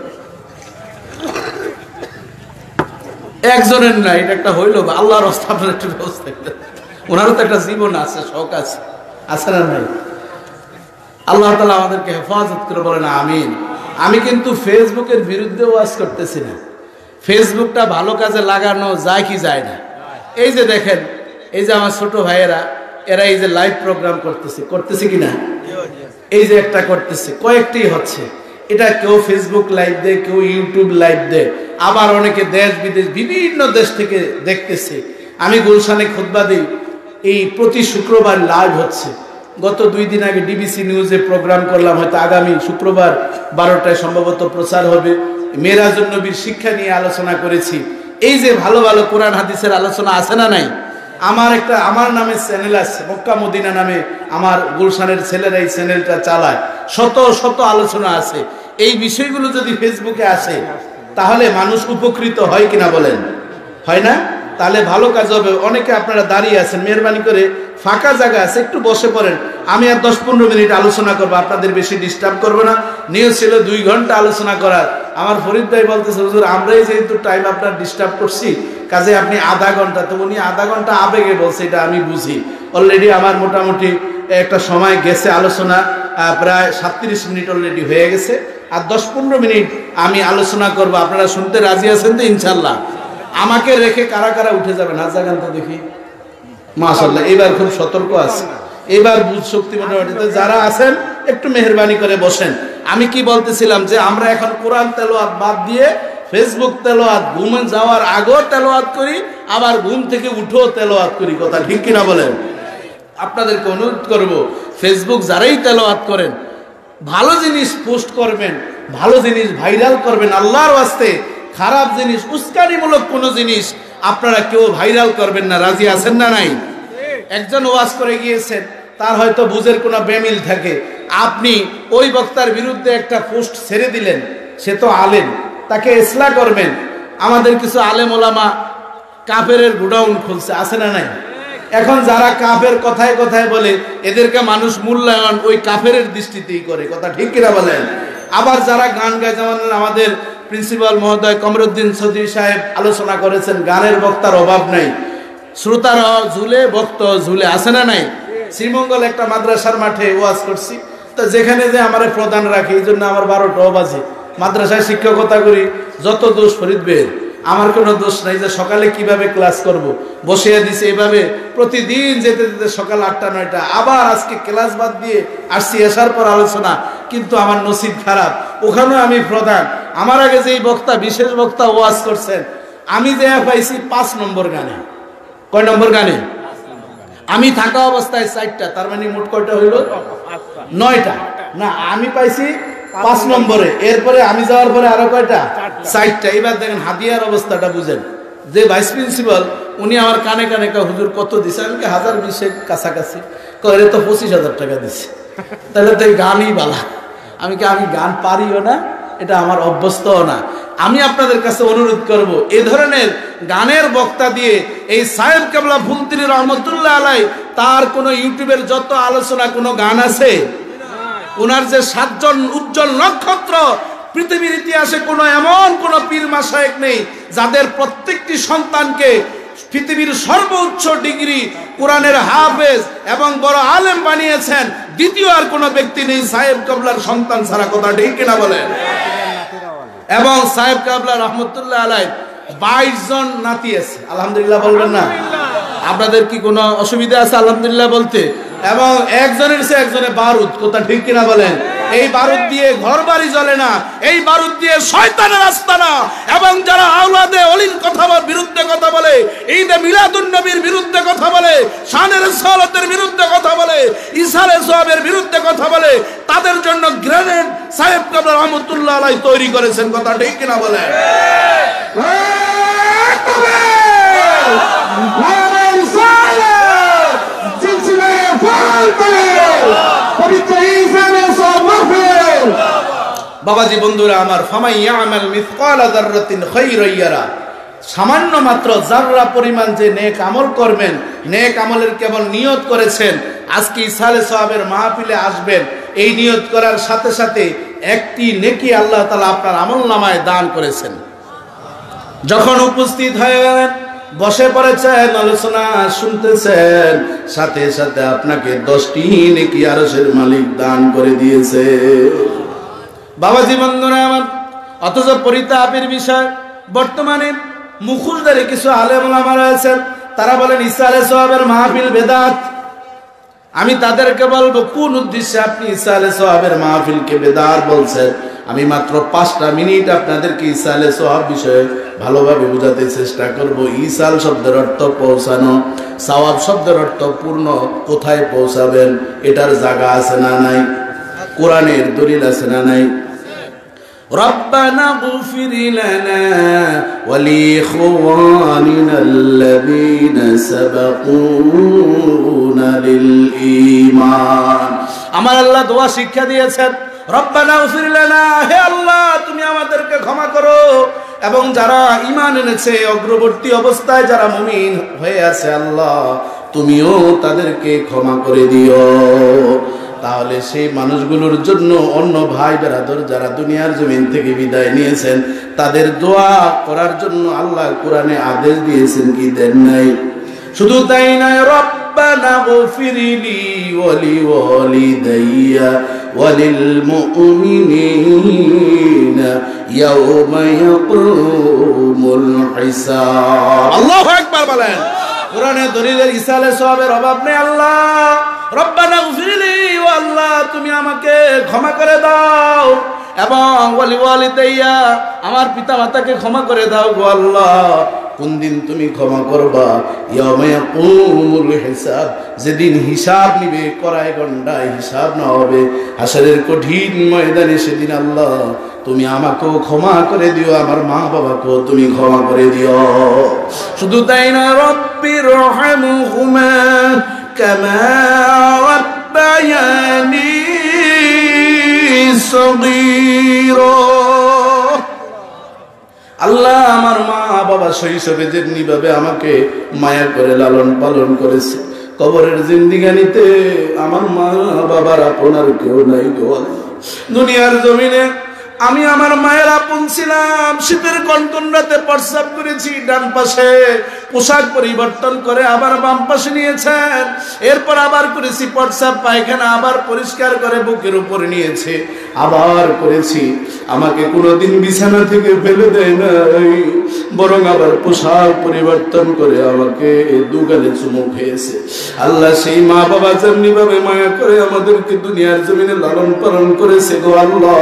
একজনের নাই, এটা একটা হইল, আল্লাহর রাস্তা আপনার একটু ব্যবস্থা করেন। ওনারও তো একটা জীবন আছে, শখ আছে, আছে না নাই? আল্লাহ তাআলা আমাদেরকে হেফাজত করে বলেন আমিন। আমি কিন্তু ফেসবুকের বিরুদ্ধে ওয়াজ করতেছি না। ফেসবুকটা ভালো কাজে লাগানো যায় কি যায় না? এই যে দেখেন, এই যে আমার ছোট ভাইয়েরা, এরা এই যে লাইভ প্রোগ্রাম করতেছে কিনা, এই যে একটা করতেছে, কয়েকটি হচ্ছে। এটা কেউ ফেসবুক লাইভ দেয়, কেউ ইউটিউব লাইভ দেয়, আবার অনেকে দেশ বিদেশ বিভিন্ন দেশ থেকে দেখতেছে। আমি গুলশানে খুতবা দিই, এই প্রতি শুক্রবার লাইভ হচ্ছে। গত 2 দিন আগে ডিবিসি নিউজে প্রোগ্রাম করলাম, হয়তো আগামী শুক্রবার 12টায় সম্ভবত প্রচার হবে। মেরাজুন নবীর শিক্ষা নিয়ে আলোচনা করেছি। এই যে ভালো ভালো কোরআন হাদিসের আলোচনা আছে না নাই? আমার নামে চ্যানেল আছে, মক্কা মদিনা নামে আমার গুলশানের ছেলেরা এই চ্যানেলটা চালায়। শত শত আলোচনা আছে। এই বিষয়গুলো যদি ফেসবুকে আসে তাহলে মানুষ উপকৃত হয় কিনা বলেন? হয় না? তাহলে ভালো কাজ হবে। অনেকে আপনারা দাঁড়িয়ে আছেন, মেহরবানি করে ফাঁকা জায়গা আছে, একটু বসে পড়েন। আমি আর 10-15 মিনিট আলোচনা করবো, আপনাদের বেশি ডিস্টার্ব করবো না। নিউজ ছিল 2 ঘন্টা আলোচনা করার। আমার ফরিদ ভাই বলতেছে, হুজুর আমরাই যেহেতু টাইম আপনার ডিস্টার্ব করছি, কাজে আপনি আধা ঘন্টা। তো উনি আধা ঘন্টা আবেগে বলছে, এটা আমি বুঝি। অলরেডি আমার মোটামুটি একটা সময় গেছে, আলোচনা প্রায় 37 মিনিট অলরেডি হয়ে গেছে। আর 10-15 মিনিট আমি আলোচনা করব। আপনারা শুনতে রাজি আছেন তো ইনশাল্লাহ? আমাকে রেখে কারা কারা উঠে যাবেন? হাত জাগান তো দেখি। মাশাআল্লাহ, এবার খুব সতর্ক আছে, এবার বুঝ শক্তি মোটামুটি। যারা আছেন একটু মেহরবানি করে বসেন। আমি কি বলতেছিলাম যে আমরা এখন কোরআন তেলাওয়াত বাদ দিয়ে ফেসবুক তেলাওয়াত, ঘুমে যাওয়ার আগেও তেলাওয়াত করি, আবার ঘুম থেকে উঠেও তেলাওয়াত করি। কথা ঠিক কিনা বলেন? আপনাদেরকে অনুরোধ করব, ফেসবুক যারাই তেলাওয়াত করেন, ভালো জিনিস পোস্ট করবেন, ভালো জিনিস ভাইরাল করবেন আল্লাহর ওয়াস্তে। খারাপ জিনিস, উস্কানিমূলক কোনো জিনিস আপনারা কেউ ভাইরাল করবেন না। রাজি আছেন না নাই? একজন ওয়াজ করে গিয়েছেন, তার হয়তো বুঝের কোনো বেমিল থাকে। আপনি ওই বক্তার বিরুদ্ধে একটা পোস্ট ছেড়ে দিলেন, সে তো আলেম, তাকে ইসলাহ করবেন। আমাদের কিছু আলেম ওলামা কাফেরের গোডাউন খুলছে, আছে না নাই? এখন যারা কাফের কথায় কথায় বলে, এদেরকে মানুষ মূল্যায়ন ওই কাফেরের দৃষ্টিতেই করে। কথা ঠিক কিনা বলেন? আবার যারা গান গায়, যেমন আমাদের প্রিন্সিপাল মহোদয় কমরুদ্দিন চৌধুরী সাহেব আলোচনা করেছেন, গানের বক্তার অভাব নাই, শ্রোতারা ঝুলে বক্ত ঝুলে, আছে না নাই? শ্রীমঙ্গল একটা মাদ্রাসার মাঠে ওয়াজ করছি, তো যেখানে যে আমার প্রধান রাখি, এই জন্য আমার 12টা বাজে। মাদ্রাসায় শিক্ষকতা করি, যত দোষ ফরিদ বের, আমার কোনো দোষ নাই। যে সকালে কিভাবে ক্লাস করব, বসিয়ে দিছে এভাবে প্রতিদিন যেতে যেতে সকাল 8টা-9টা, আবার আজকে ক্লাস বাদ দিয়ে আসছি, আসার পর আলোচনা। কিন্তু আমার নসিব খারাপ, ওখানেও আমি প্রধান। আমার আগে যেই বক্তা, বিশেষ বক্তা ওয়াজ করছেন, আমি যে পাইছি 5 নম্বর গানে। কয় নম্বর গানে? আমি থাকা অবস্থায় 4টা, তার মানে মোট কয়টা হইল? 9টা। না, আমি পাইছি 5 নম্বরে। এরপরে আমি যাওয়ার পরে আরো কয়টা? 4টা। এবার দেখেন হাদিয়ার অবস্থাটা বুঝেন। যে ভাইস প্রিন্সিপাল, উনি আমার কানে কানে হুজুর কত দিছে? আমি 1020 কাছাকাছি। কয়ে তো 25,000 টাকা দিছে। তাহলে তো এই গানই বালা। আমি গান পারিও না, এটা আমার অভ্যস্তও না। আমি আপনাদের কাছে অনুরোধ করব, এই ধরনের গানের বক্তা দিয়ে এই সাহেব কেবলা ফুলতিনি রহমতুল্লাহ আলাই তার কোনো ইউটিউবের যত আলোচনা কোনো গান আছে, ওনার যে 7 জন উজ্জ্বল নক্ষত্র, পৃথিবীর ইতিহাসে কোনো এমন কোনো পীর মাশায়েখ নেই যাদের প্রত্যেকটি সন্তানকে পৃথিবীর সর্বোচ্চ ডিগ্রি কোরআনের হাফেজ এবং বড় আলেম বানিয়েছেন। দ্বিতীয় আর কোনো ব্যক্তি নেই সাহেব কেবলার সন্তান ছাড়া, কথা ঠিক কিনা বলেন? এবং সাহেব কেবলা রহমতুল্লাহ আলাই 22 জন নাতি আছে, আলহামদুলিল্লাহ বলবেন না? আপনাদের কি কোনো অসুবিধা আছে আলহামদুলিল্লাহ বলতে? এবং একজনের সে একজনে বারুদ, কথা ঠিক কিনা বলেন? এই বারুদ দিয়ে ঘর বাড়ি জ্বলে না, এই বারুদ দিয়ে শয়তানের আস্তানা। এবং যারা আওলাদে ওলির বিরুদ্ধে কথা বলে, ঈদে মিলাদুন নবীর বিরুদ্ধে কথা বলে, শানের সালাতের বিরুদ্ধে কথা বলে, ইসারে সোয়াবের বিরুদ্ধে কথা বলে, তাদের জন্য গ্রেনেড সাহেব কেবলা রহমতুল্লাহ আলাইহি তৈরি করেছেন, কথা ঠিক কিনা বলেন? বাবাজি বন্ধুরা আমার, ফামাই ইয়ামাল মিসকালা যাররাতিন খায়রান ইয়ারা, সামান্য মাত্র যাররা পরিমাণ যে নেক আমল করবেন, নেক আমলের কেবল নিয়ত করেছেন, আজকে ইসালে সওয়াবের মাহফিলে আসবেন, এই নিয়ত করার সাথে সাথে একটি নেকি আল্লাহ তাআলা আপনার আমলনামায় দান করেছেন। যখন উপস্থিত হয়ে গেলেন, বসে পড়েছেন, আলোচনা শুনতেছেন, সাথে সাথে আপনাকে 10টি নেকি আরশের মালিক দান করে দিয়েছে। বাবাজি বন্ধুরা আমার, অথচ পরিতাপের বিষয়, বর্তমানে মুখুলদারে কিছু আলেম ওলামা রয়েছেন, তারা বলেন ইসালে সওয়াবের মাহফিল বেদাত। আমি তাদেরকে বলবো, কোন উদ্দেশ্যে আপনি ইসালে সওয়াবের মাহফিলকে বেদাত বলছেন? আমি মাত্র 5টা মিনিট আপনাদেরকে ইসালে সওয়াব বিষয়ে ভালোভাবে বোঝাতে চেষ্টা করব। ইসাল শব্দের অর্থ পৌঁছানো, সওয়াব শব্দের অর্থ পূর্ণ। কোথায় পৌঁছাবেন এটার জায়গা আছে না নাই? কোরআনের দলিল আছে না নাই? ربنا اغفر لنا ولإخواننا الذين سبقونا بالإيمان। আমার আল্লাহ দোয়া শিক্ষা দিয়েছেন, রব্বানা ইগফির লানা, হে আল্লাহ তুমি আমাদেরকে ক্ষমা করো, এবং যারা ঈমান এনেছে অগ্রবর্তী অবস্থায় যারা মুমিন হয়ে আছে, আল্লাহ তুমিও তাদেরকে ক্ষমা করে দিও। তাহলে সেই মানুষগুলোর জন্য অন্য ভাই বেরাদর যারা দুনিয়ার জমিন থেকে বিদায় নিয়েছেন, তাদের দোয়া করার জন্য আল্লাহ কোরআনে আদেশ দিয়েছেন, কি দেন নাই? শুধু তাই নয়, রব্বানা গফিরলি ওয়ালি ওয়ালিদাইয়া ওয়ালিল মুমিনিনা ইয়াওমা ইয়াকুমুল হিসাব। আল্লাহু আকবার বলেন। কোরআনে দলিলের ইসালে সওয়াবের অভাব নেই। আল্লাহ রব্বানা গফিরলি, ও আল্লাহ তুমি আমাকে ক্ষমা করে দাও, এবং ওয়ালি ওয়ালিদাইয়া আমার পিতা মাতাকে ক্ষমা করে দাও গো আল্লাহ। কোন দিন তুমি ক্ষমা করবা? ইয়াউমা ইয়াকুমুল হিসাব, যেদিন হিসাব নিবে, কড়াই গন্ডায় হিসাব না হবে, হাসরের কঠিন ময়দানে সেদিন আল্লাহ তুমি আমাকেও ক্ষমা করে দিও, আমার মা বাবাকেও তুমি ক্ষমা করে দিও। শুধু তাই না, রব্বির রহমহুমা কামা রাব্বায়ানি সগীরা। আল্লাহ আমার মা বাবা শৈশবে যেমনি ভাবে আমাকে মায়া করে লালন পালন করেছে, কবরের জিন্দিগানিতে আমার মা বাবার আপনার কেউ নাই গো আল্লাহ। দুনিয়ার জমিনে আমি আমার মায়ের আপন ছিলাম। শীতের কনকন রাতে প্রস্রাব করেছি ডান পাশে, পোশাক পরিবর্তন করে আবার বাম পাশে নিয়েছেন, এরপর আবার করেছি প্রস্রাব পায়খানা, আবার পরিষ্কার করে বুকের উপর নিয়েছে, আবার করেছি। আমাকে কোনোদিন বিছানা থেকে ফেলে দেয় নাই, বরং আবার পোশাক পরিবর্তন করে আমাকে দুগালে চুমু খেয়েছে। আল্লাহ সেই মা বাবা যেমনি ভাবে মায়া করে আমাদেরকে দুনিয়ার জমিনে লালন পালন করেছে গো আল্লাহ,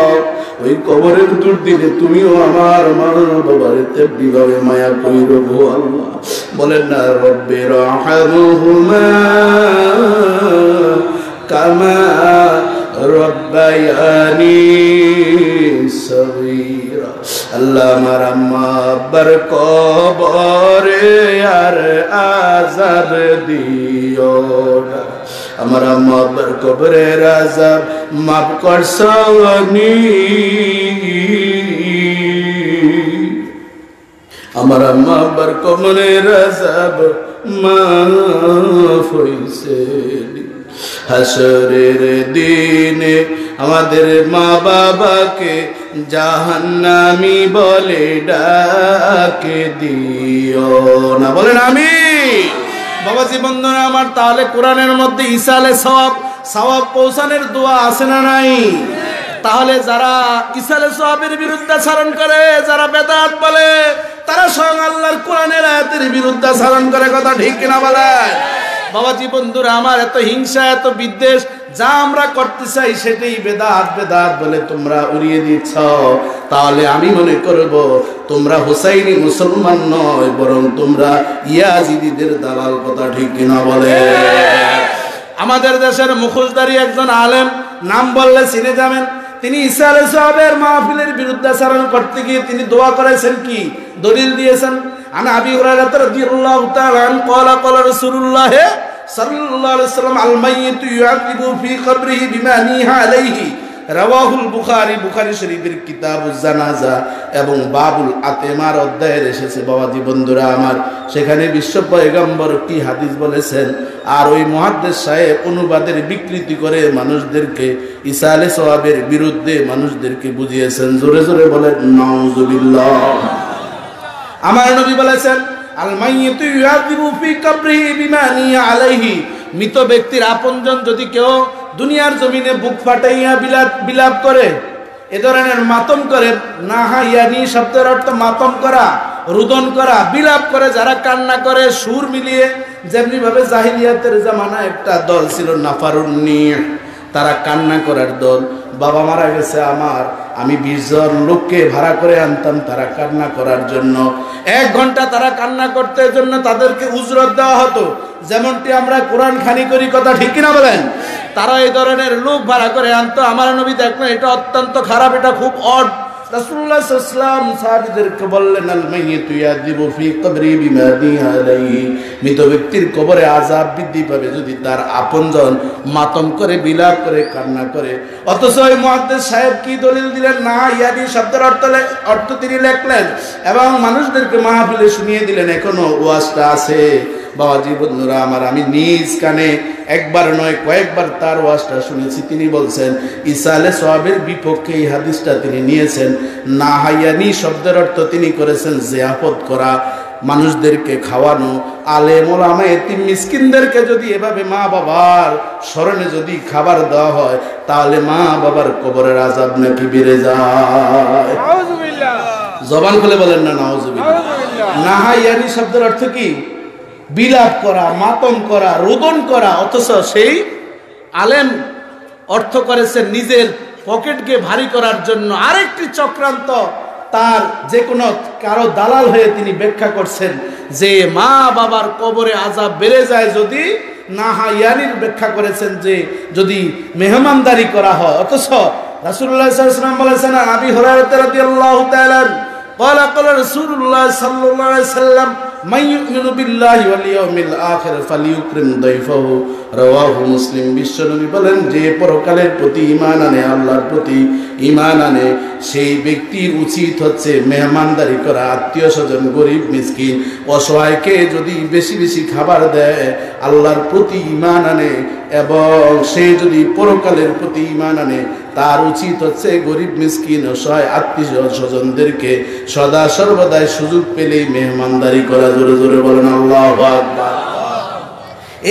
ওই কবরের দুর্দিনে তুমিও আমার মা বাবার তেমনি ভাবে মায়া কইরো গো আল্লাহ। বলেন না, রব্বির রহমহুমা কামা রব্বায়ানি সগীরা। আল্লাহ আমার আম্মা আব্বার কবরে আর আযাব দিও না, আমার আম্মা আব্বার কবরের আযাব মাফ করছনি, আমার আম্মা আব্বার কবরের আযাব মাফ হইছে। হাসরের দিনে আমাদের মা বাবাকে জাহান্নামী বলে ডাকে দিও না, বলেন আমিন। বাবাজি বন্ধুরা আমার, তাহলে কোরআনের মধ্যে ইসালে সওয়াব পৌঁছানোর দোয়া আছে না নাই? তাহলে যারা ইসালে সওয়াবের বিরুদ্ধাচরণ করে, যারা বেদাত বলে, তারা স্বয়ং আল্লাহর কোরআনের আয়াতের বিরুদ্ধাচরণ করে, কথা ঠিক কিনা বলেন? বাবাজি বন্ধুরা আমার, এত হিংসা এত বিদ্বেষ যা আমরা করতে চাই সেটাই বেদাত বেদাত বলে তোমরা উড়িয়ে দিচ্ছ। তাহলে আমি মনে করব তোমরা হুসাইনি মুসলমান নয়, বরং তোমরা ইয়াজিদিদের দালাল, কথা ঠিক কিনা বলে? আমাদের দেশের মুখোশধারী একজন আলেম, নাম বললে চিনে যাবেন, তিনি ঈসা আলাইহিস সালামের মাহফিলের বিরুদ্ধাচরণ করতে গিয়ে তিনি দোয়া করেছেন, কি দলিল দিয়েছেন? আনা আবি হুরায়রা রাদিয়াল্লাহু তাআলা আন ক্বালা ক্বালা রাসূলুল্লাহ সাল্লাল্লাহু আলাইহি ওয়াসাল্লাম আল মাইয়িতু ইউআযিবু ফি কবরিহি বিমা নিহা আলাইহি, রাওয়াহুল বুখারী, বুখারী শরীফের কিতাবুজ জানাজা এবং বাবুল আতেমার অধ্যায়ে এসেছে। বাবাজি বন্ধুরা আমার, সেখানে বিশ্ব পয়গম্বর কি হাদিস বলেছেন, আর ওই মুহাদ্দিস সাহেব অনুবাদের বিকৃতি করে মানুষদেরকে ঈসা আলাইহিস সালামের বিরুদ্ধে মানুষদেরকে বুঝিয়েছেন। জোরে জোরে বলেন নাউযুবিল্লাহ। আমার নবী বলেছেন, আল মাইয়িতু ইউআযিবু ফি কবরিহি বিমা নিহা আলাইহি, মৃত ব্যক্তির আপনজন যদি কেউ দুনিয়ার জমিনে বুক ফাটাইয়া বিলাপ করে, এ ধরনের মাতম করে, নাহা ইয়ানি শব্দের অর্থ মাতম করা, রুদন করা, বিলাপ করে, যারা কান্না করে সুর মিলিয়ে, যেমনি ভাবে জাহিলিয়াতের জামানায় একটা দল ছিল নাফারুন্নিহ, তারা কান্না করার দল। বাবা মারা গেছে আমার, আমি 20 জন লোককে ভাড়া করে আনতাম তারা কান্না করার জন্য। 1 ঘন্টা তারা কান্না করতে জন্য তাদেরকে উজরত দেওয়া হতো, যেমনটি আমরা কোরআন খানি করি, কথা ঠিক কিনা বলেন? তারা এই ধরনের লোক ভাড়া করে আনতো। আমার নবী দেখলেন এটা অত্যন্ত খারাপ, এটা খুব অড। রাসূলুল্লাহ সাল্লাল্লাহু আলাইহি ওয়াসাল্লাম সাহাবীদেরকে বললেন, আল মাইয়িতু ইয়াযিবু ফি কবরি বিমা নিহা আলাইহি, মৃত ব্যক্তির কবরে আযাব বৃদ্ধি পাবে যদি তার আপনজন মাতম করে, বিলাপ করে, কান্না করে। অথচ ওই মুহাদ্দিস সাহেব কি দলিল দিলেন? না ইয়াদি শব্দের অর্থ তিনি লিখলেন এবং মানুষদেরকে মাহফিলে শুনিয়ে দিলেন। এখনো ওয়াজটা আছে। বাবাজি বন্ধুরা আমার, আমি নিজ কানে একবার নয় কয়েকবার তার ওয়াজটা শুনেছি। তিনি বলছেন ঈসা আলাইহিস সালামের বিপক্ষে এই হাদিসটা তিনি নিয়েছেন। নাহায়ানি শব্দের অর্থ তিনি করেছেন জিয়াফত করা, মানুষদেরকে খাওয়ানো। আলেম ওলামা এতিম মিসকিনদেরকে যদি এভাবে মা বাবার স্মরণে যদি খাবার দেওয়া হয়, তাহলে মা বাবার কবরের আযাব নাকি বেড়ে যায়। নাউযুবিল্লাহ। জবান খুলে বলেন না নাউযুবিল্লাহ। নাহায়ানি শব্দের অর্থ কি? বিলাপ করা, মাতম করা, রোদন করা। অথচ সেই আলেম অর্থ করেছেন নিজের পকেটকে ভারী করার জন্য। আরেকটি চক্রান্ত, তার যে কোনো কারো দালাল হয়ে তিনি ব্যাখ্যা করছেন যে মা বাবার কবরে আযাব বেড়ে যায় যদি, নাহায়ানির ব্যাখ্যা করেছেন যে যদি মেহমানদারি করা হয়। অথচ রাসূলুল্লাহ সাল্লাল্লাহু আলাইহি ওয়াসাল্লাম বলেছেন, আবি হুরায়রা রাদিয়াল্লাহু তাআলা قال قال رسول الله صلى الله عليه وسلم من يؤمن بالله واليوم الآخر فليكرم ضيفه রাওয়াহু মুসলিম। বিশ্বনবী বলেন, যে পরকালের প্রতি ঈমান আনে, আল্লাহর প্রতি ঈমান আনে, সেই ব্যক্তির উচিত হচ্ছে মেহমানদারি করা, আত্মীয় স্বজন, গরিব মিসকিন অসহায়কে যদি বেশি বেশি খাবার দেয়, আল্লাহর প্রতি ঈমান আনে এবং সে যদি পরকালের প্রতি ঈমান আনে, তার উচিত হচ্ছে গরিব মিসকিন অসহায় আত্মীয় স্বজনদেরকে সদা সর্বদাই সুযোগ পেলেই মেহমানদারি করা। জোরে জোরে বলেন আল্লাহু আকবার।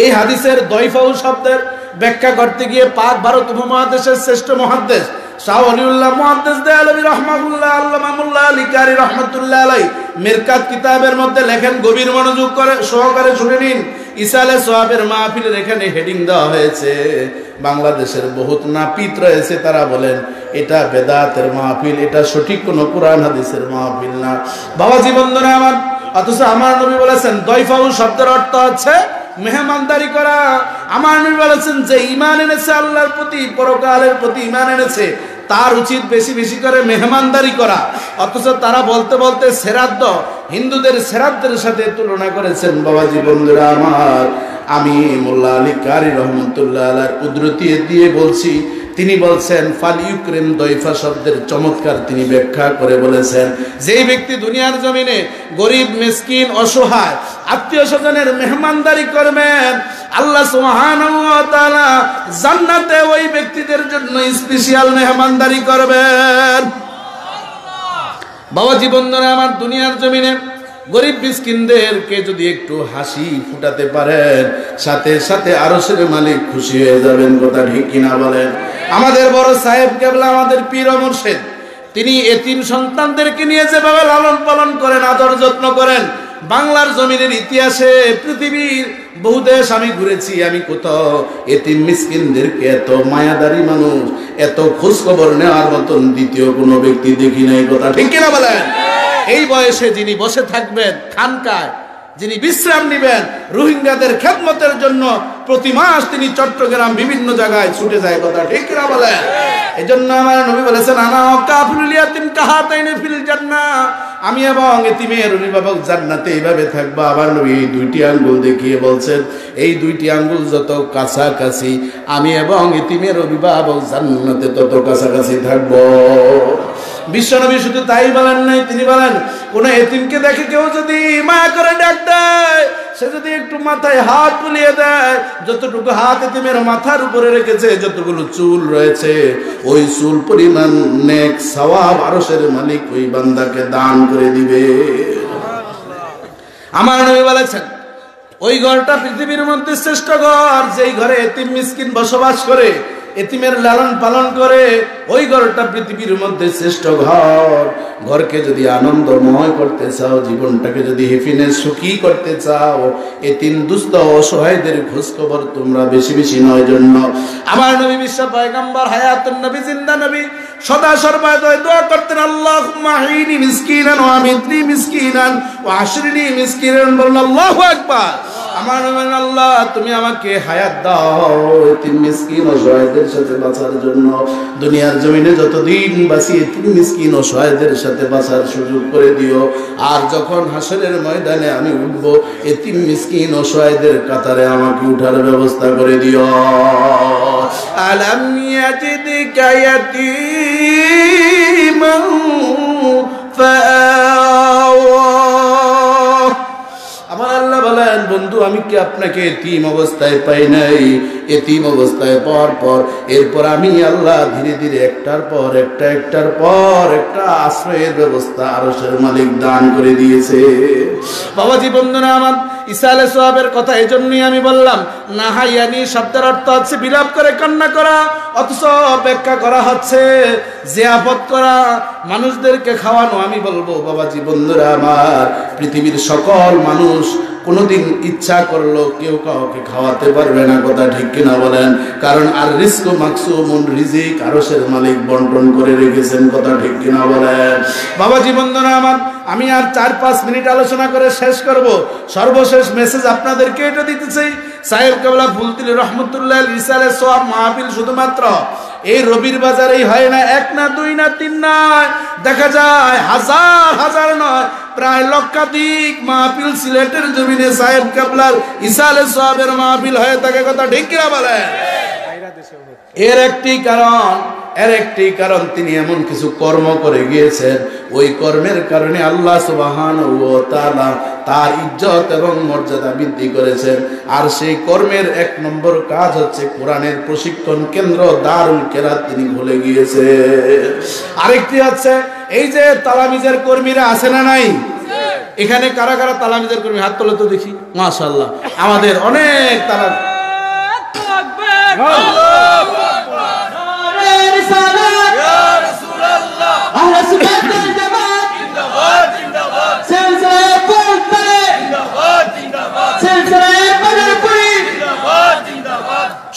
এই হাদিসের দয়ফাউ শব্দের ব্যাখ্যা করতে গিয়ে পাক ভারত উপমহাদেশের শ্রেষ্ঠ মুহাদ্দিস শাহ ওলিউল্লাহ মুহাদ্দিস দেহলভী রাহমাহুল্লাহ, আল্লামা মুল্লা আলী কারি রাহমাতুল্লাহ আলাইহি মিরকাত কিতাবের মধ্যে লেখেন, গভীর মনোযোগ করে সহকারে শুনে নিন। ঈসা আলাইহিস সালামের মাহফিলের এখানে হেডিং দেওয়া হয়েছে। বাংলাদেশের বহুত নাপিত রয়েছে, তারা বলেন এটা বেদাতের মাহফিল, এটা সঠিক কোন কোরআন হাদিসের মাহফিল না। বাবাজি বন্ধুরা আমার, অথচ আমার নবী বলেছেন দয়ফাউ শব্দের অর্থ হচ্ছে মেহমানদারি করা। আমার নবী বলেছেন যে ঈমান এনেছে আল্লাহর প্রতি, পরকালের প্রতি ঈমান এনেছে, তার উচিত বেশি বেশি করে মেহমানদারি করা। অথচ তারা বলতে বলতে শ্রাদ্ধ, হিন্দুদের শ্রাদ্ধের সাথে তুলনা করেছেন। বাবাজি বন্ধুরা আমার, আমি মোল্লা আলী কারি রহমতুল্লাহ আলাইহির কুদরতি দিয়ে বলছি। তিনি বলছেন ফালিউকরিম দয়ফা শব্দের চমৎকার তিনি ব্যাখ্যা করে বলেছেন, যেই ব্যক্তি দুনিয়ার জমিনে গরিব মিসকিন অসহায় আত্মীয় স্বজনের মেহমানদারি করবেন, আল্লাহ সুবহানাহু ওয়া তাআলা জান্নাতে ওই ব্যক্তিদের জন্য স্পেশাল মেহমানদারি করবেন। বাবাজি বন্ধুরা আমার, দুনিয়ার জমিনে গরিব মিসকিনদেরকে যদি একটু হাসি ফুটাতে পারেন, সাথে সাথে আরশের মালিক খুশি হয়ে যাবেন। কথা ঠিক কিনা বলেন? আমাদের বড় সাহেব কেবলা, আমাদের পীর ও মুর্শিদ, তিনি এতিম সন্তানদেরকে নিয়ে যেভাবে লালন পালন করেন, আদর যত্ন করেন, বাংলার জমিনের ইতিহাসে পৃথিবীর বহু দেশ আমি ঘুরেছি, আমি কোথাও এতিম মিসকিনদেরকে এত মায়াদারি মানুষ, এত খোঁজ খবর নেওয়ার মতন দ্বিতীয় কোনো ব্যক্তি দেখি নাই। কথা ঠিক কিনা বলেন? এই বয়সে যিনি বসে থাকবেন খানকায়, যিনি বিশ্রাম নেবেন রোহিঙ্গাদের খেদমতের জন্য, প্রতি মাস তিনি চট্টগ্রাম বিভিন্ন জায়গায় ছুটে যায়। কথা ঠিক কিনা বলেন? এই জন্য আমার নবী বলেছেন, আনা কাফিলুল ইয়াতিম কাহাতাইনি ফিল জান্নাহ, আমি এবং এতিমের অভিভাবক জান্নাতে এইভাবে থাকবো। আবার নবী এই দুইটি আঙ্গুল দেখিয়ে বলছেন, এই দুইটি আঙ্গুল যত কাছাকাছি, আমি এবং এতিমের অভিভাবক জান্নাতে তত কাছাকাছি থাকবো। বিশ্বনবী শুধু তাই বলেন নাই, তিনি বলেন কোন এতিমকে দেখে কেউ যদি মায়া করে ডাক দেয়, সে যদি একটু মাথায় হাত বুলিয়ে দেয়, যতটুকু হাত এতিমের মাথার উপরে রেখেছে, যতগুলো চুল রয়েছে, ওই চুল পরিমাণ নেক সওয়াব আরশের মালিক ওই বান্দাকে দান করে দিবে। আমার নবী বলেছেন, ওই ঘরটা পৃথিবীর মধ্যে শ্রেষ্ঠ ঘর, যেই ঘরে এতিম মিসকিন বসবাস করে, এতিমের লালন পালন করে, ওই ঘরটা পৃথিবীর মধ্যে শ্রেষ্ঠ ঘর। ঘরকে যদি আনন্দময় করতে চাও, জীবনটাকে যদি হ্যাপিনেস সুখী করতে চাও, এতিম দুস্থ অসহায়দের খোঁজ খবর তোমরা বেশি বেশি নয় জন্য। আমার নবী বিশ্ব পয়গম্বর হায়াতুন নবী, জিন্দা নবী, সদা সর্বদা দোয়া করতেন, আল্লাহুম্মা আইনি মিসকিনান ওয়া আমিতনি মিসকিনান ওয়া আশরিনি মিসকিনান। বলুন আল্লাহু আকবার। আমার আল্লাহ, তুমি আমাকে হায়াত দাও এতিম মিসকিন অসহায়দের সাথে বাঁচার জন্য। দুনিয়ার জমিনে যতদিন বাঁচি এতিম মিসকিন অসহায়দের সাথে বাঁচার সুযোগ করে দিও। আর যখন হাসরের ময়দানে আমি উঠবো, এতিম মিসকিন অসহায়দের কাতারে আমাকে উঠার ব্যবস্থা করে দিও। আলাম ইয়াজিদকা ইয়াতীমান ফাআওয়া। আমার আল্লাহ বলেন, বন্ধু আমি কি আপনাকে এতিম অবস্থায় পাই নাই? এতিম অবস্থায় পাওয়ার পর এরপর আমি আল্লাহ ধীরে ধীরে একটার পর একটা আশ্রয়ের ব্যবস্থা আরশের মালিক দান করে দিয়েছে। বাবাজি বন্ধুরা আমার, ইসালে সোয়াবের কথা এজন্যই আমি বললাম, নাহাইয়ানি শব্দের অর্থ হচ্ছে বিলাপ করে কান্না করা, অথচ ব্যাখ্যা করা হচ্ছে জিয়াফত করা, মানুষদেরকে খাওয়ানো। আমি বলবো বাবাজি বন্ধুরা আমার, পৃথিবীর সকল মানুষ কোনোদিন ইচ্ছা করলো কেউ কাউকে খাওয়াতে পারবে না। কথা ঠিক কিনা বলেন? কারণ আর রিজকু মাকসুমুন, রিজিক আরশের মালিক বন্টন করে রেখেছেন। কথা ঠিক কিনা বলেন? বাবাজি বন্ধুরা আমার, আমি আর 4-5 মিনিট আলোচনা করে শেষ করব। সর্বশেষ মেসেজ আপনাদেরকে এটা দিতে চাই, সাহেব কেবলা ফুলতুলি রহমতুল্লাহ ইসালে সোয়াব মাহফিল শুধুমাত্র এই রবির বাজারেই হয় না, 1 না 2 না 3 নয়, দেখা যায় হাজার হাজার নয়, প্রায় লক্ষাধিক মাহফিল সিলেটের জমিনে সাহেব কেবলার ইসালে সোয়াবের মাহফিল হয়ে থাকে। কথা ঠিক কিনা বলেন? এর একটি কারণ তিনি এমন কিছু কর্ম করে গিয়েছেন, ওই কর্মের কারণে আল্লাহ সুবহানাহু ওয়া তাআলা তার ইজ্জত এবং মর্যাদা বৃদ্ধি করেছেন। আর সেই কর্মের 1 নম্বর কাজ হচ্ছে কোরআনের প্রশিক্ষণ কেন্দ্র দারুল কেরাত তিনি খুলে গিয়েছে। আরেকটি হচ্ছে এই যে তালামিজের কর্মীরা আছে না নাই, এখানে কারা কারা তালামিজের কর্মী হাত তোলে তো দেখি। মাশাআল্লাহ, আমাদের অনেক তালামি।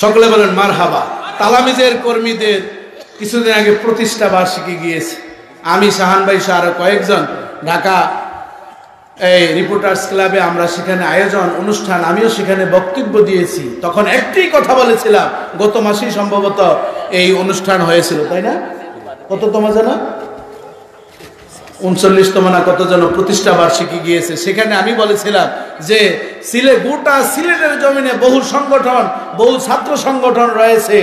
সকলে বলেন মারহাবা। তালামিজের কর্মীদের কিছুদিন আগে প্রতিষ্ঠা বার্ষিকী গিয়েছে। আমি শাহান ভাই সহ আরো কয়েকজন ঢাকা এই রিপোর্টার্স ক্লাবে আমরা সেখানে আয়োজন অনুষ্ঠান, আমিও সেখানে বক্তব্য দিয়েছি। তখন একটি কথা বলেছিলাম, গত মাসেই সম্ভবত এই অনুষ্ঠান হয়েছিল, তাই না? কততম যেন 39তম না কত যেন প্রতিষ্ঠা বার্ষিকী গিয়েছে, সেখানে আমি বলেছিলাম যে গোটা সিলেটের জমিনে বহু সংগঠন, বহু ছাত্র সংগঠন রয়েছে,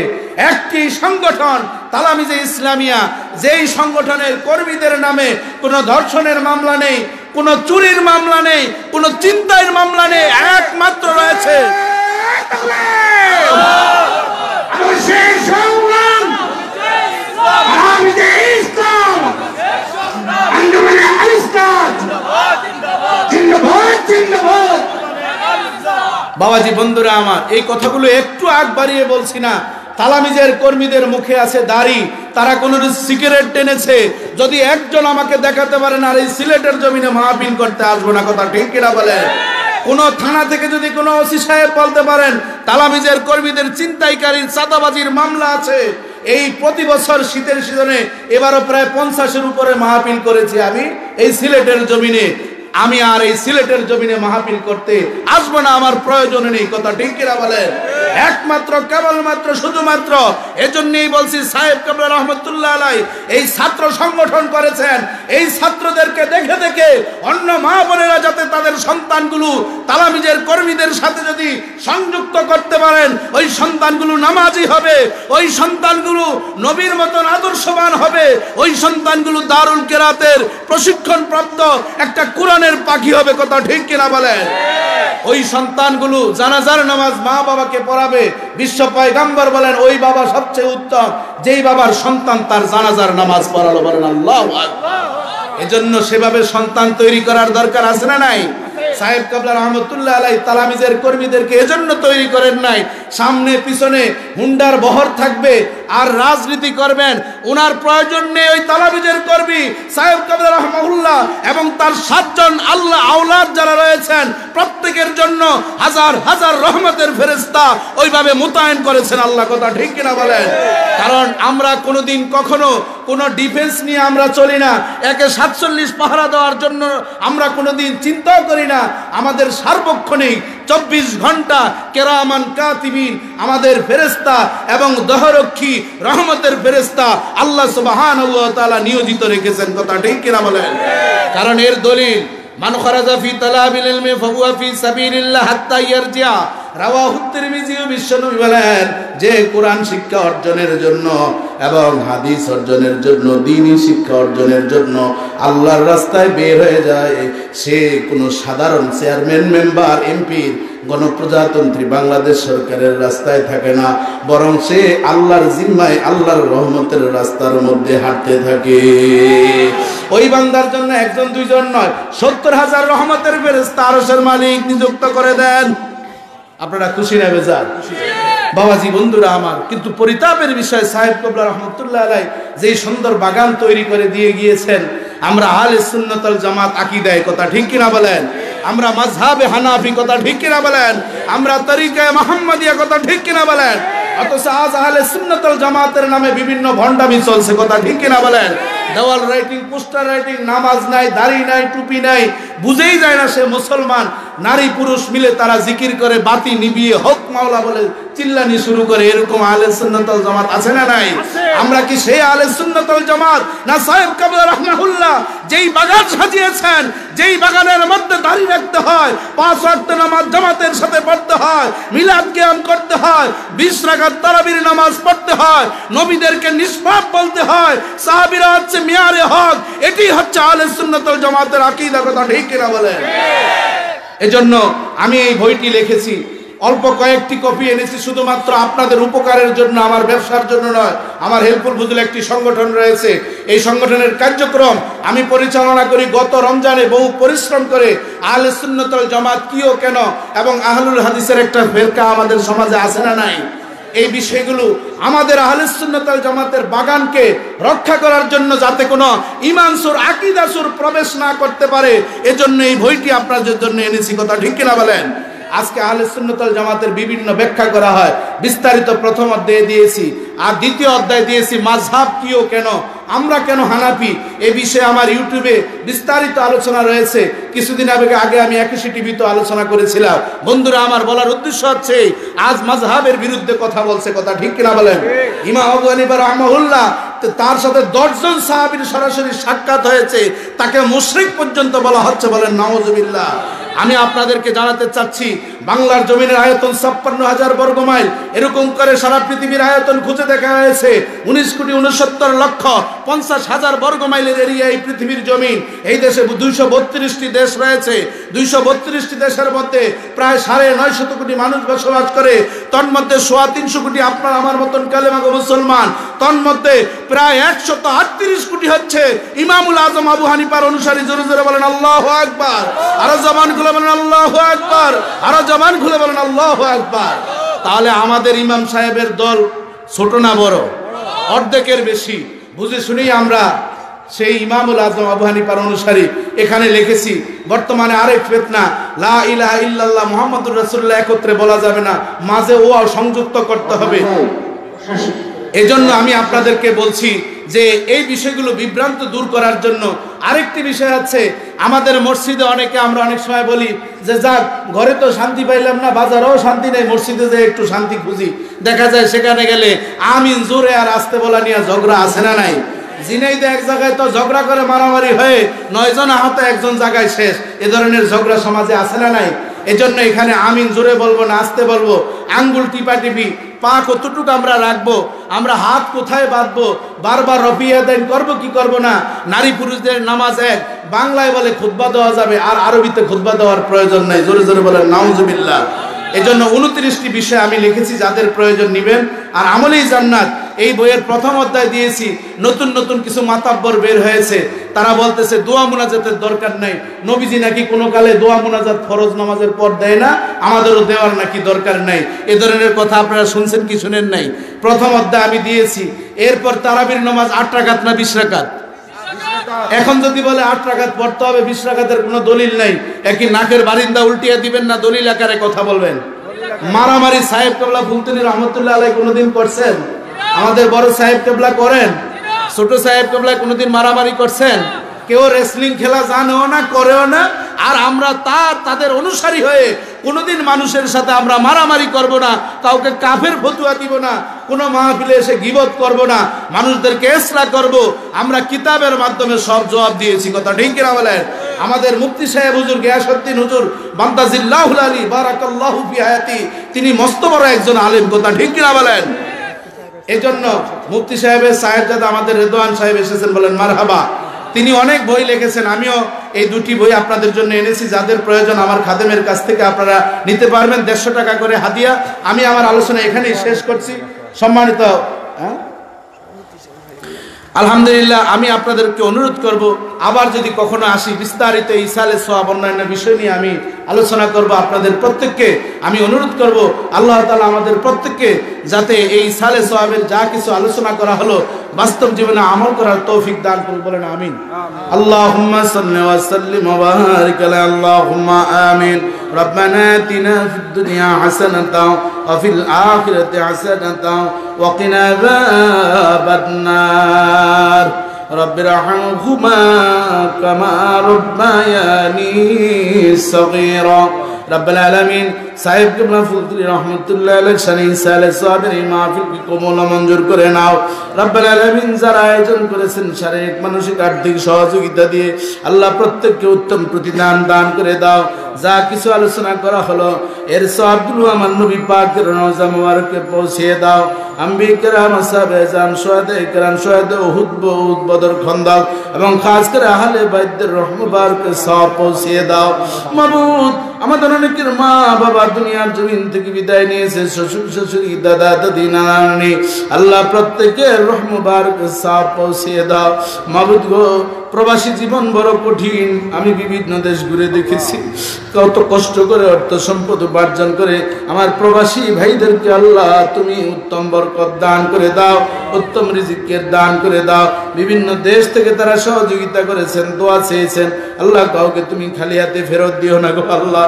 একটি সংগঠন তালামিজে ইসলামিয়া, যেই সংগঠনের কর্মীদের নামে কোনো ধর্ষণের মামলা নেই, কোনো চুরির মামলা নেই, কোনো চিন্তার মামলা নেই, একমাত্র রয়েছে বাবাজি। বন্ধুরা আমার, এই কথাগুলো একটু আগ বাড়িয়ে বলছি না। তালামিজের কর্মীদের মুখে আছে দাড়ি, তারা কোনো সিগারেট টেনেছে, যদি একজন আমাকে দেখাতে পারেন আর এই সিলেটের জমিনে মাহফিল করতে আসবো না, কথা ঠিক কিনা বলেন? কোন থানা থেকে যদি কোনো ওসি সাহেব বলতে পারেন তালামিজের কর্মীদের ছিনতাইকারীর চাঁদাবাজির মামলা আছে, এই প্রতি বছর শীতের সিজনে এবারও প্রায় 50-এর উপরে মাহফিল করেছি আমি এই সিলেটের জমিনে, আমি আর এই সিলেটের জমিনে মাহফিল করতে আসবো না, আমার প্রয়োজন নেই, কথা ঠিক কিনা বলেন? একমাত্র কেবলমাত্র শুধুমাত্র এজন্যই বলছি, সাহেব কাবলা রহমতুল্লাহ আলাই এই ছাত্র সংগঠন করেছেন, এই ছাত্রদেরকে দেখে দেখে অন্য মা বোনেরা যাতে তাদের সন্তানগুলো তালামিজের কর্মীদের সাথে যদি সংযুক্ত করতে পারেন, ওই সন্তানগুলো নামাজি হবে, ওই সন্তানগুলো নবীর মতন আদর্শবান হবে, ওই সন্তানগুলো দারুল কেরাতের প্রশিক্ষণ প্রাপ্ত একটা কোরআনের পাখি হবে, কথা ঠিক কিনা বলেন? ওই সন্তানগুলো জানাজার নামাজ মা বাবাকে পড়াবে। বিশ্ব পয়গম্বর বলেন ওই বাবা সবচেয়ে উত্তম যেই বাবার সন্তান তার জানাজার নামাজ পড়ালো, বলেন আল্লাহু আকবার। এজন্য সেভাবে সন্তান তৈরি করার দরকার আছে না নাই? সাহেব কাবলা রহমতুল্লাহ আলাই তালামিজের কর্মীদেরকে এজন্য তৈরি করেন নাই, সামনে পিছনে হুন্ডার বহর থাকবে আর রাজনীতি করবেন, ওনার প্রয়োজন নেই। ওই তালামিজের কর্মী সাহেব কাবলা রহমাহুল্লাহ এবং তার 7 জন আল্লাহ আওলাদ যারা রয়েছেন প্রত্যেকের জন্য হাজার হাজার রহমতের ফেরেশতা ওইভাবে মোতায়েন করেছেন আল্লাহ, কথা ঠিক কিনা বলেন? কারণ আমরা কোনোদিন কখনো কোনো ডিফেন্স নিয়ে আমরা চলি না, একে 47 পাহারা দেওয়ার জন্য আমরা কোনোদিন চিন্তাও করি না। আমাদের সার্বক্ষণিক 24 ঘন্টা কেরামান কাতিবিন আমাদের ফেরেশতা এবং দহরক্ষী রহমতের ফেরেশতা আল্লাহ সুবহানাহু ওয়া তাআলা নিয়োজিত রেখেছেন, কথা ঠিক কিনা বলেন? কারণ এর দলিল মান খারাজা ফি তালাবিল ইলমি ফাহুয়া ফি সাবিলিল্লাহ হাত্তা ইয়ারজিআ, রাওয়াহু তিরমিজি। বিশ্বনবী বলেন যে কোরআন শিক্ষা অর্জনের জন্য এবং হাদিস অর্জনের জন্য, দ্বীনি শিক্ষা অর্জনের জন্য আল্লাহর রাস্তায় বের হয়ে যায়, সে কোনো সাধারণ চেয়ারম্যান, মেম্বার, এমপি, গণপ্রজাতন্ত্রী বাংলাদেশ সরকারের রাস্তায় থাকে না, বরং সে আল্লাহর জিম্মায় আল্লাহর রহমতের রাস্তার মধ্যে হাঁটতে থাকে। ওই বান্দার জন্য 1-2 নয়, 70,000 রহমতের ফেরেশতা আরশের মালিক নিযুক্ত করে দেন। আপনারা খুশি না বেজার? বাবাজি বন্ধুরা আমার, কিন্তু পরিতাপের বিষয় সাহেব কাবলা রহমতুল্লাহ আলাই যেই সুন্দর বাগান তৈরি করে দিয়ে গিয়েছেন, আমরা আহলে সুন্নাত ওয়াল জামাত আকীদায়, কথা ঠিক কিনা বলেন? আমরা মাযহাবে হানাফি, কথা ঠিক কিনা বলেন? আমরা তরিকায়ে মুহাম্মাদিয়া, কথা ঠিক কিনা বলেন? অথচ আজ আহলে সুন্নাত ওয়াল জামাতের নামে বিভিন্ন ভণ্ডামি চলছে, কথা ঠিক কিনা বলেন? দেওয়াল রাইটিং, পোস্টার রাইটিং, নামাজ নাই, দাড়ি নাই, টুপি নাই, বুঝেই যায় না সে মুসলমান। নারী পুরুষ মিলে তারা জিকির করে, বাতি নিভিয়ে হক মাওলা বলে চিল্লানি শুরু করে। এরকম আহলে সুন্নাত ওয়াল জামাত আছে না নাই? আমরা কি সেই আহলে সুন্নাত ওয়াল জামাত না সাহেব কাবলা রাহমাহুল্লাহ যেই বাগান সাজিয়েছেন, যেই বাগানের মধ্যে দাড়ি রাখতে হয়, 5 ওয়াক্ত নামাজ জামাতের সাথে পড়তে হয়, মিলাদ কিয়াম করতে হয়, 20 রাকাত তারাবির নামাজ পড়তে হয়, নবীদেরকে নিষ্পাপ বলতে হয়, সাহাবীরা হচ্ছে মিয়ারে হক, এটি হচ্ছে আহলে সুন্নাত ওয়াল জামাতের আকীদা, কথা ঠিক কিনা বলেন? এজন্য আমি এই বইটি লিখেছি, অল্প কয়েকটি কপি এনেছি শুধুমাত্র আপনাদের উপকারের জন্য, আমার ব্যবসার জন্য নয়। আমার হেল্পফুল ফুজুল একটি সংগঠন রয়েছে, এই সংগঠনের কার্যক্রম আমি পরিচালনা করি। গত রমজানে বহু পরিশ্রম করে আহলে সুন্নাত ওয়াল জামাত কি ও কেন এবং আহলুল হাদিসের একটা ফেরকা আমাদের সমাজে আছে না নাই, এই বিষয়গুলো আমাদের আহলে সুন্নাত ওয়াল জামাতের বাগানকে রক্ষা করার জন্য যাতে কোনো ঈমানসুর, আকীদাসুর প্রবেশ না করতে পারে, এজন্য এই বইটি আপনাদের জন্য এনেছি, কথা ঠিক কিনা বলেন? আজকে আহলে সুন্নাত ওয়াল জামাতের বিভিন্ন ব্যাখ্যা করা হয়, বিস্তারিত প্রথম অধ্যায়ে দিয়েছি, আর দ্বিতীয় অধ্যায়ে দিয়েছি মাযহাব কি ও কেন, আমরা কেন হানাফি। এই বিষয়ে আমার ইউটিউবে বিস্তারিত আলোচনা রয়েছে। কিছুদিন আগে আমি 81 টিভিতে আলোচনা করেছিলাম। বন্ধুরা আমার, বলার উদ্দেশ্য হচ্ছে আজ মাযহাবের বিরুদ্ধে কথা বলছে, কথা ঠিক কিনা বলেন? ইমাম আবু হানিফা রাহমাহুল্লাহ তার সাথে 10 জন সাহাবীর সরাসরি সাক্ষাৎ হয়েছে, তাকে মুশরিক পর্যন্ত বলা হচ্ছে, বলেন নাউজুবিল্লাহ। আমি আপনাদেরকে জানাতে চাচ্ছি বাংলার জমিনের আয়তন 56,000 বর্গ মাইল, এরকম করে সারা পৃথিবীর আয়তন খুঁজে দেখা হয়েছে 19,69,50,000 বর্গ মাইলের এরিয়া এই পৃথিবীর জমিন। এই দেশে 232টি দেশ রয়েছে, 232টি দেশের মধ্যে প্রায় 950 কোটি মানুষ বসবাস করে, তন্মধ্যে 350 কোটি আপনার আমার মতন কালেমাগো মুসলমান, তন্মধ্যে প্রায় 138 কোটি হচ্ছে ইমামুল আজম আবু হানিফার অনুসারী। জোরে জোরে বলেন আল্লাহু আকবার, আরো জবান খুলে বলেন আল্লাহু আকবার, আরো জবান খুলে বলেন আল্লাহু আকবার। তাহলে আমাদের ইমাম সাহেবের দল ছোট না বড়? অর্ধেকের বেশি। বুঝে শুনেই আমরা সেই ইমামুল আজম আবু হানিফার অনুসারী। এখানে লিখেছি বর্তমানে আরেক ফিতনা, লা ইলাহা ইল্লাল্লাহ মুহাম্মাদুর রাসূলুল্লাহ একত্রে বলা যাবে না, মাঝে ও সংযুক্ত করতে হবে। এজন্য আমি আপনাদেরকে বলছি যে এই বিষয়গুলো বিভ্রান্ত দূর করার জন্য আরেকটি বিষয় আছে। আমাদের মসজিদে আমরা অনেক সময় বলি যে যাক, ঘরে তো শান্তি পাইলাম না, বাজারেও শান্তি নেই, মসজিদে যে একটু শান্তি খুঁজি। দেখা যায় সেখানে গেলে আমিন জোরে আর আসতে বলা নিয়ে ঝগড়া আছে না নাই? জিনাইদে এক জায়গায় তো ঝগড়া করে মারামারি হয়ে 9 জন আহত, একজন জায়গায় শেষ। এ ধরনের ঝগড়া সমাজে আছে না নাই? এজন্য এখানে আমিন জোরে বলবো না, আসতে বলবো। আঙ্গুল টিপা টিপি, পা কতটুকু আমরা রাখবো, আমরা হাত কোথায় বাঁধবো, বারবার রফিয়া দেন করবো কি করবো না। নারী পুরুষদের নামাজ এক, বাংলায় বলে খুতবা দেওয়া যাবে, আর আরবিতে খুতবা দেওয়ার প্রয়োজন নাই। জোরে জোরে বলেন নাউজুবিল্লাহ। এজন্য 29টি বিষয় আমি লিখেছি, যাদের প্রয়োজন নিবেন। আর আমলেই জান্নাত এই বইয়ের প্রথম অধ্যায় দিয়েছি। নতুন নতুন কিছু মাতাব্বর বের হয়েছে, তারা বলতেছে দোয়া মুনাজাতের দরকার নাই, নবীজি নাকি কোনো কালে দোয়া মুনাজাত ফরজ নামাজের পর দেয় না, আমাদেরও দেওয়ার নাকি দরকার নাই। এ ধরনের কথা আপনারা শুনছেন কি শুনেন নাই? প্রথম অধ্যায় আমি দিয়েছি। এরপর তারাবির নামাজ 8 রাকাত না 20 রাকাত? এখন যদি বলে 8 রাকাত পড়তে হবে, 20 রাকাতের কোনো দলিল নাই, একই নাকের বারিন্দা উল্টিয়ে দিবেন না দলিল আকারে কথা বলবেন। মারামারি সাহেব কেবলা ফুলতুনি রহমতুল্লাহ আলাইহি কোনোদিন করছেন? আমাদের বড় সাহেব কেবলা করেন? ছোট সাহেব কেবলা কোনোদিন মারামারি করছেন? কেউ রেসলিং খেলা জানেও না, করেও না। আর আমরা তাদের অনুসারী হয়ে কোনোদিন মানুষের সাথে আমরা মারামারি করব না, কাউকে কাফের ফতুয়া দিব না, কোনো মাহফিলে এসে গীবত করব না, মানুষদেরকে ইসলাহ করব। আমরা কিতাবের মাধ্যমে সব জবাব দিয়েছি, কথা ঠিক কিনা বলেন? আমাদের মুফতি সাহেব হুজুর গিয়াসউদ্দিন হুজুর বান্দাজিল্লাহুল আলী বারাকাল্লাহু ফি হায়াতি, তিনি মস্ত বড় একজন আলেম, কথা ঠিক কিনা বলেন? এজন্য মুফতি সাহেবের সাহেবজাদা আমাদের রেদওয়ান সাহেব এসেছেন, বলেন মারহাবা। তিনি অনেক বই লিখেছেন, আমিও এই 2টি বই আপনাদের জন্য এনেছি। যাদের প্রয়োজন আমার খাদেমের কাছ থেকে আপনারা নিতে পারবেন, 150 টাকা করে হাদিয়া। আমি আমার আলোচনা এখানেই শেষ করছি। সম্মানিত আলহামদুলিল্লাহ, আমি আপনাদেরকে অনুরোধ করব, আবার যদি কখনো আসি বিস্তারিত ইসালে সওয়াব অন্যান্য বিষয় নিয়ে আমি আলোচনা করব। আপনাদের প্রত্যেককে আমি অনুরোধ করব, আল্লাহ তাআলা আমাদের প্রত্যেককে যাতে এই ইসালে সওয়াবের যা কিছু আলোচনা করা হলো বাস্তব জীবনে আমল করার তৌফিক দান করুন, বলেন আমিন। আল্লাহুম্মা সাল্লি ওয়া সাল্লিম ওয়া বারিক আলা আল্লাহুম্মা আমিন। রব্বানা আতিনা ফিদ দুনিয়া হাসানাতাও ওয়া ফিল আখিরাতি হাসানাতাও ওয়া কিনা আযাবান নার। রব্বিরহামহুমা কামা রব্বায়ানি সগীরা। রব্বুল আলামিন সাহেব কিবলা ফুলতুলি রহমতুল্লাহ আলাইহি শানি সালে সাহাবের এই মাহফিল কি কবুল মঞ্জুর করে নাও। রব্বুল আলামিন যারা আয়োজন করেছেন শারীরিক মানসিক আর্থিক সহযোগিতা দিয়ে আল্লাহ প্রত্যেককে উত্তম প্রতিদান দান করে দাও। যা কিছু আলোচনা করা হলো এর সওয়াবগুলো আমার নবী পাকের রওজা মুবারকে পৌঁছিয়ে দাও। আম্বিয়া কিরাম, আসহাবে জাম, শুহাদা কিরাম, শুহাদা উহুদ, বদর, খন্দক এবং খাস করে আহলে বাইতের রহ মুবারকে সওয়াব পৌঁছিয়ে দাও। মাবুদ, আমাদের অনেকের মা বাবা দুনিয়ার জমিন থেকে বিদায় নিয়েছে, শ্বশুর শাশুড়ি, দাদা দাদি, নানা নানি, আল্লাহ প্রত্যেকের রহ মুবারকে সওয়াব পৌঁছিয়ে দাও। মাবুদ গো, প্রবাসী জীবন বড় কঠিন। আমি বিভিন্ন দেশ ঘুরে দেখেছি, কত কষ্ট করে অর্থ সম্পদ উপার্জন করে আমার প্রবাসী ভাইদেরকে আল্লাহ তুমি উত্তম বরকত দান করে দাও, উত্তম রিজিকের দান করে দাও। বিভিন্ন দেশ থেকে তারা সহযোগিতা করেছেন, দোয়া চেয়েছেন, আল্লাহ কাউকে তুমি খালি হাতে ফেরত দিও না গো আল্লাহ।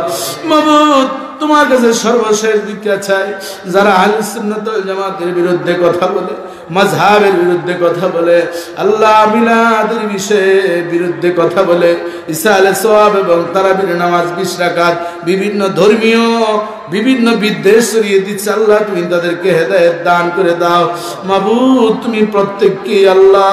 মাবুদ, তোমার কাছে সর্বশেষ ভিক্ষা চাই, যারা আহলে সুন্নাত ওয়াল জামাতের বিরুদ্ধে কথা বলে, মাযহাবের বিরুদ্ধে কথা বলে, আল্লাহ মিলাদের বিষয়ে বিরুদ্ধে কথা বলে, ইসালে সওয়াব এবং তারাবির নামাজ 20 রাকাত, বিভিন্ন ধর্মীয় বিভিন্ন বিদ্বেষ ছড়িয়ে দিচ্ছে আল্লাহ তুমি তাদেরকে হেদায়েত দান করে দাও মাবুদ তুমি প্রত্যেককে আল্লাহ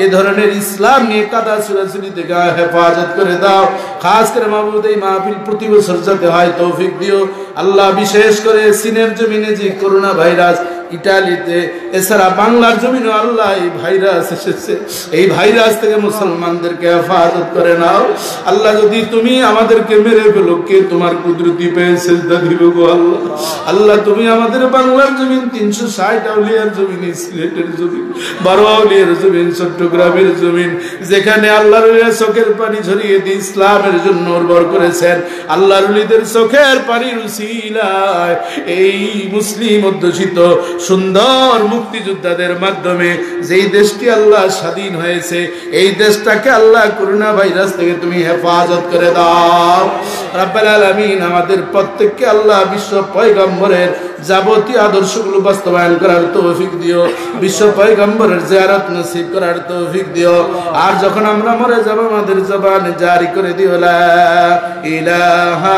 এই ধরনের ইসলাম নিয়ে কাদা ছুড়াছুড়ি থেকে হেফাজত করে দাও খাস করে মাবুদ এই মাহফিল প্রতি বছর যাতে হয় তৌফিক দিও আল্লাহ বিশেষ করে চীনের জমিনে যে করোনা ভাইরাস ইটালিতে এছাড়া বাংলার জমিনে আল্লাহ এই ভাইরাস এসেছে এই ভাইরাস থেকে মুসলমানদেরকে হেফাজত করে নাও আল্লাহ যদি তুমি আমাদেরকে মেরে ফেলো কে তোমার কুদরতি পেয়ে সেজদা দিব গো আল্লাহ আল্লাহ তুমি আমাদের বাংলার জমিন 360 আউলিয়ার জমিন সিলেটের জমিন 12 আউলিয়ার জমিন চট্টগ্রামের জমিন যেখানে আল্লাহর চোখের পানি ঝরিয়ে দিয়ে ইসলামের জন্য উর্বর করেছেন আল্লাহর ওলিদের চোখের পানির উসিলায় এই মুসলিম অধ্যুষিত সুন্দর মুক্তিযোদ্ধাদের মাধ্যমে যেই দেশটি আল্লাহ স্বাধীন হয়েছে এই দেশটাকে আল্লাহ করোনা ভাইরাস থেকে তুমি হেফাজত করে দাও রাব্বুল আলামিন আমাদের প্রত্যেককে আল্লাহ বিশ্ব পয়গম্বরের যাবতীয় আদর্শগুলো বাস্তবায়ন করার তৌফিক দিও বিশ্ব পয়গম্বরের জিয়ারত নসিব করার তৌফিক দিও আর যখন আমরা মরে যাব আমাদের জবানে জারি করে দিও লা ইলাহা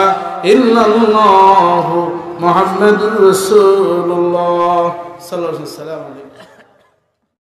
ইল্লাল্লাহু মুহাম্মাদুর রাসূলুল্লাহ সাল্লাল্লাহু আলাইহি ওয়াসাল্লাম